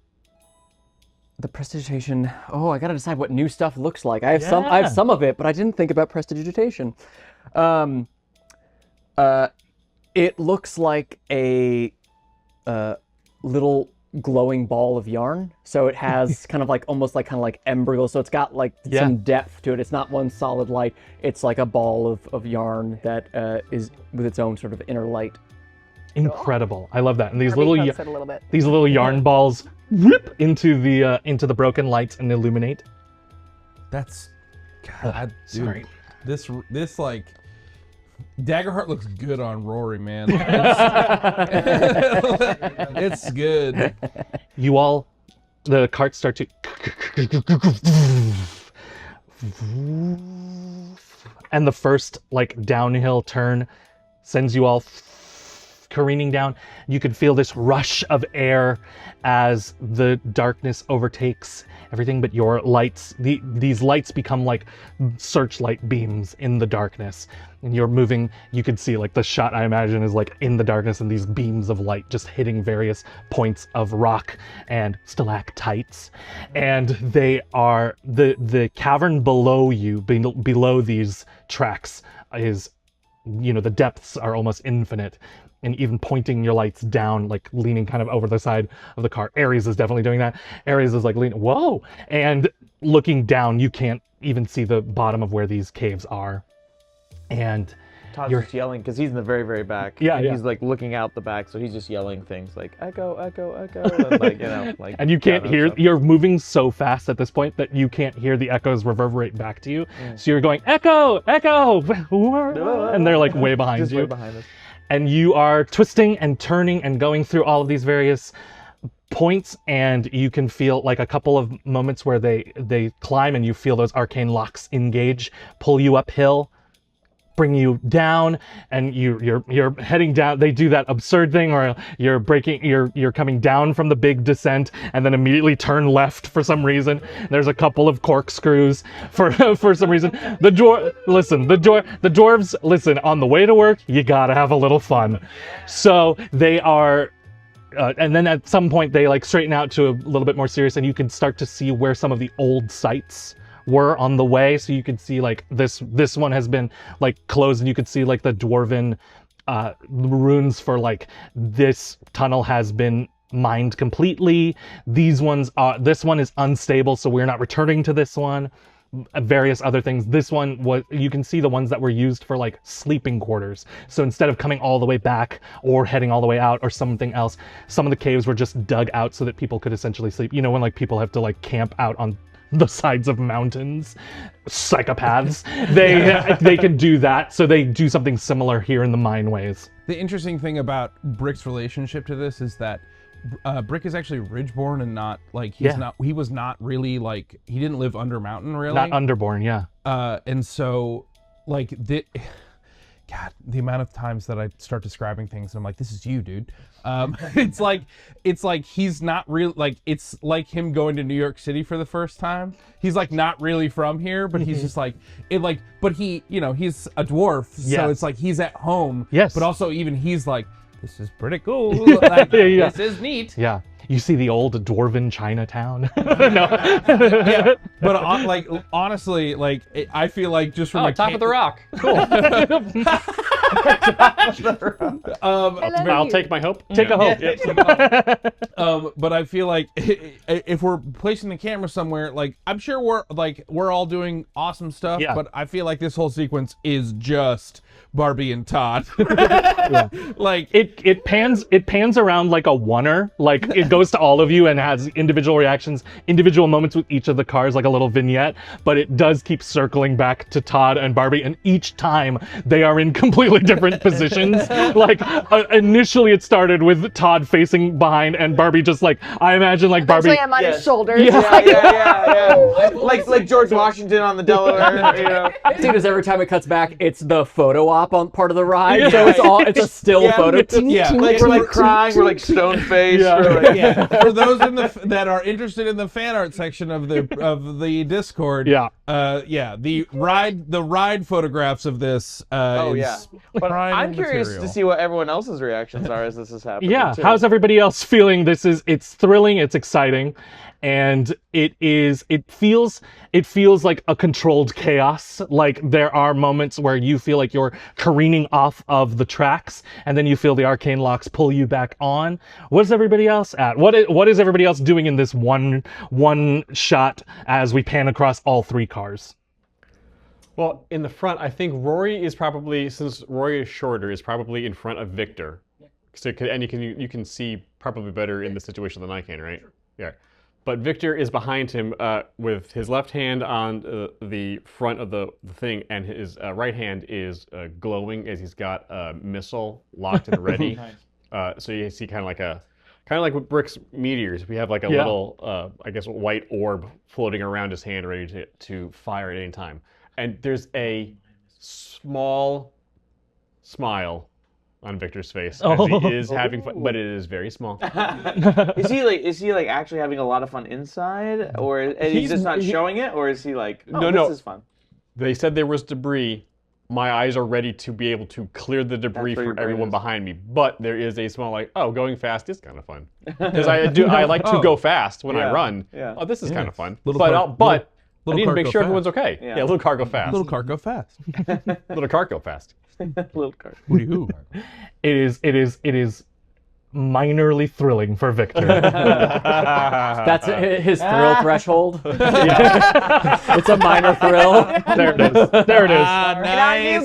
prestidigitation. Oh, I gotta decide what new stuff looks like. I have some of it, but I didn't think about prestidigitation. It looks like a little glowing ball of yarn. So it has kind of like embryo. So it's got like some depth to it. It's not one solid light. It's like a ball of yarn that is with its own sort of inner light. Incredible. I love that. And these Barbie little pokes it a little bit. these little yarn balls whip into the broken lights and illuminate. That's God, dude. Sorry. This like Daggerheart looks good on Rory, man. It's good. You all, the carts start to, and the first like downhill turn sends you all careening down. You can feel this rush of air as the darkness overtakes everything but your lights. These lights become like searchlight beams in the darkness. And you're moving, you can see like the shot, I imagine, is like in the darkness and these beams of light just hitting various points of rock and stalactites. And they are, the cavern below you, below these tracks is, the depths are almost infinite. And even pointing your lights down, like leaning kind of over the side of the car. Ares is definitely doing that. Ares is like leaning, whoa! And looking down, you can't even see the bottom of where these caves are. And Todd's just yelling because he's in the very, very back. Yeah, and yeah. He's like looking out the back, so he's just yelling things like echo, echo, echo, and like like. and you can't hear. stuff. You're moving so fast at this point that you can't hear the echoes reverberate back to you. So you're going echo, echo, and they're like way behind Just you. way behind us. And you are twisting and turning and going through all of these various points, and you can feel like a couple of moments where they climb and you feel those arcane locks engage, pull you uphill, bring you down, and you're heading down. They do that absurd thing where you're coming down from the big descent and then immediately turn left for some reason. There's a couple of corkscrews for some reason. The dwarves, listen, on the way to work, you gotta have a little fun. So they are, and then at some point they like straighten out to a little bit more serious, and you can start to see where some of the old sites were on the way. So you can see like this one has been like closed, and you can see like the dwarven runes for like this tunnel has been mined completely. This one is unstable, so we're not returning to this one. Various other things. This one was, you can see the ones that were used for like sleeping quarters. So instead of coming all the way back or heading all the way out or something else, some of the caves were just dug out so that people could essentially sleep. You know, when like people have to like camp out on the sides of mountains, psychopaths, they can do that. So they do something similar here in the mineways. The interesting thing about Brick's relationship to this is that Brick is actually Ridgeborn and not like he was not really like, he didn't live under mountain really. Not Underborn, yeah. And so like God, the amount of times that I start describing things and I'm like, this is you, dude. It's like he's not really like, it's like him going to New York City for the first time. He's like not really from here, but he's just like but he, you know, he's a dwarf, so it's like he's at home. Yes. But also even he's like, this is pretty cool. Like, this is neat. Yeah. You see the old dwarven Chinatown. Yeah. But like honestly, like I feel like just from top of the rock. Cool. I'll take my hope. Take a hope. But I feel like if we're placing the camera somewhere, like I'm sure we're all doing awesome stuff, but I feel like this whole sequence is just Barbie and Todd. Like it pans around like a oneer, like it goes to all of you and has individual reactions, individual moments with each of the cars, like a little vignette, but it does keep circling back to Todd and Barbie, and each time they are in completely different positions. Like initially it started with Todd facing behind and Barbie just like, I imagine like Barbie. Eventually I'm on his shoulders. Yeah. Like George Washington on the Delaware, you know. Dude, as every time it cuts back, it's the photo op on part of the ride, so it's a still photo. Like we're like crying, we're like stone faced. For those that are interested in the fan art section of the Discord, the ride photographs of this. But I'm curious to see what everyone else's reactions are as this is happening. Yeah, too. how's everybody else feeling? It's thrilling, it's exciting, and it feels like a controlled chaos. Like there are moments where you feel like you're careening off of the tracks, and then you feel the arcane locks pull you back on. What is everybody else at? What is everybody else doing in this one shot as we pan across all three cars? Well, in the front, I think Rory is probably, since Rory is shorter, is probably in front of Victor. So, and you can see probably better in the situation than I can, right? Yeah. But Victor is behind him with his left hand on the front of the thing, and his right hand is glowing as he's got a missile locked and ready. So you see kind of like with Brick's meteors, we have like a little, I guess, white orb floating around his hand, ready to fire at any time. And there's a small smile on Victor's face as he is having fun, but it is very small. Is he like actually having a lot of fun inside, or is he just not showing it, or is he like, this is fun? They said there was debris. My eyes are ready to be able to clear the debris from everyone behind me, but there is a small like, going fast is kind of fun because I like to go fast when I run. Yeah. Oh, this is kind of fun. But I need to make sure everyone's okay. Yeah, little car go fast. Little car go fast. Little car go fast. Little car. Hoo-dee-hoo. It is minorly thrilling for Victor. That's his thrill threshold. It's a minor thrill. There it is. There it is.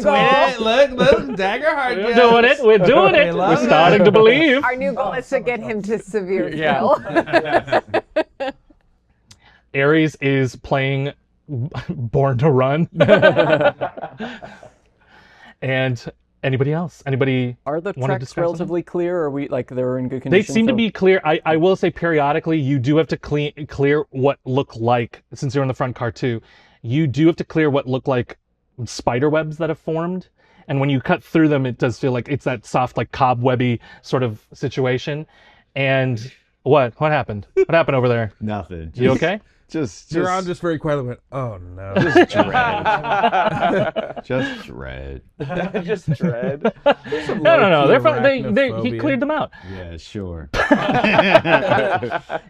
Nice. Look, dagger hard. We're doing it. We're doing it. We're starting to believe. Our new goal is to get him to severe thrill. Ares is playing Born to Run. And anybody else? Anybody Are the wanna tracks discuss relatively clear? Or are we like they're in good They condition? seem to be clear. I will say periodically you do have to clear what look like, since you're in the front car too, you do have to clear what look like spider webs that have formed. and when you cut through them, it does feel like it's that soft, like cobwebby sort of situation. And what happened? What happened over there? Nothing. You okay? Just Duran just very quietly went, "Oh no." just dread. Just dread. Just dread. No. They're fine. He Arachnophobia. cleared them out. Yeah, sure.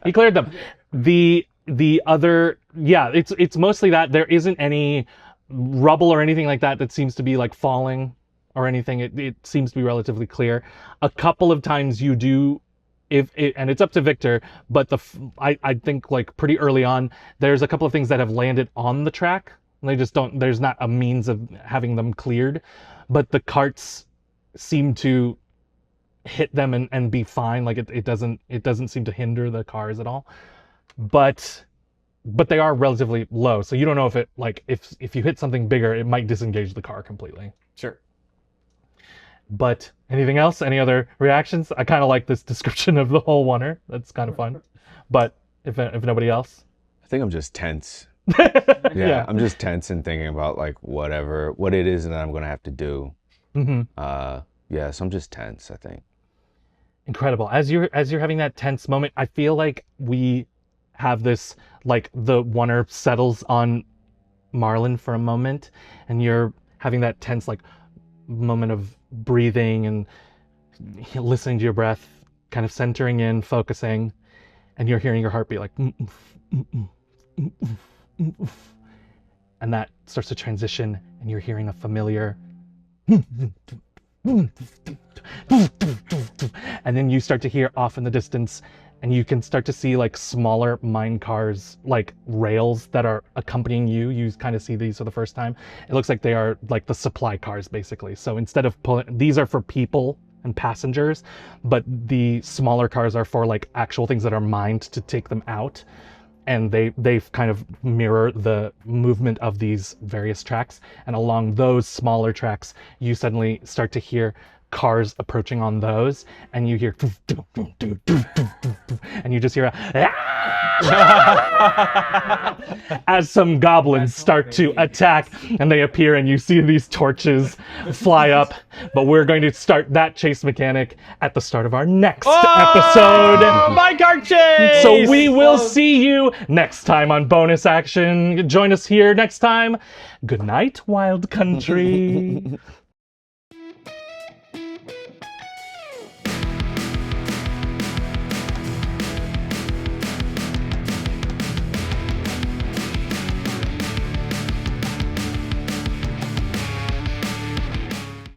He cleared them. The other, yeah, it's mostly that there isn't any rubble or anything like that seems to be like falling or anything. It seems to be relatively clear. A couple of times you do, and it's up to Victor, but I think like pretty early on, there's a couple of things that have landed on the track. And they just don't. There's not a means of having them cleared, but the carts seem to hit them and be fine. Like it doesn't seem to hinder the cars at all. But they are relatively low, so you don't know if it like if you hit something bigger, it might disengage the car completely. Sure. But anything else? Any other reactions? I kind of like this description of the whole oneer. That's kind of fun. But if nobody else, I think I'm just tense. Yeah. I'm just tense and thinking about like what it is that I'm gonna have to do. Mm-hmm. So I'm just tense, I think. Incredible. As you're having that tense moment, I feel like we have this, like the oneer settles on Marlin for a moment, and you're having that tense like moment of breathing and listening to your breath, kind of centering in, focusing, and you're hearing your heartbeat like and that starts to transition, and you're hearing a familiar and then you start to hear off in the distance, and you can start to see like smaller mine cars, like rails that are accompanying you. You kind of see these for the first time. It looks like they are like the supply cars, basically. So instead of these are for people and passengers, but the smaller cars are for like actual things that are mined to take them out. And they kind of mirror the movement of these various tracks. And along those smaller tracks, you suddenly start to hear cars approaching on those, and you hear and you just hear as some goblins start to attack, and they appear, and you see these torches fly up. But we're going to start that chase mechanic at the start of our next episode. My car chase! So we will see you next time on Bonus Action. Join us here next time. Good night, Wild Country.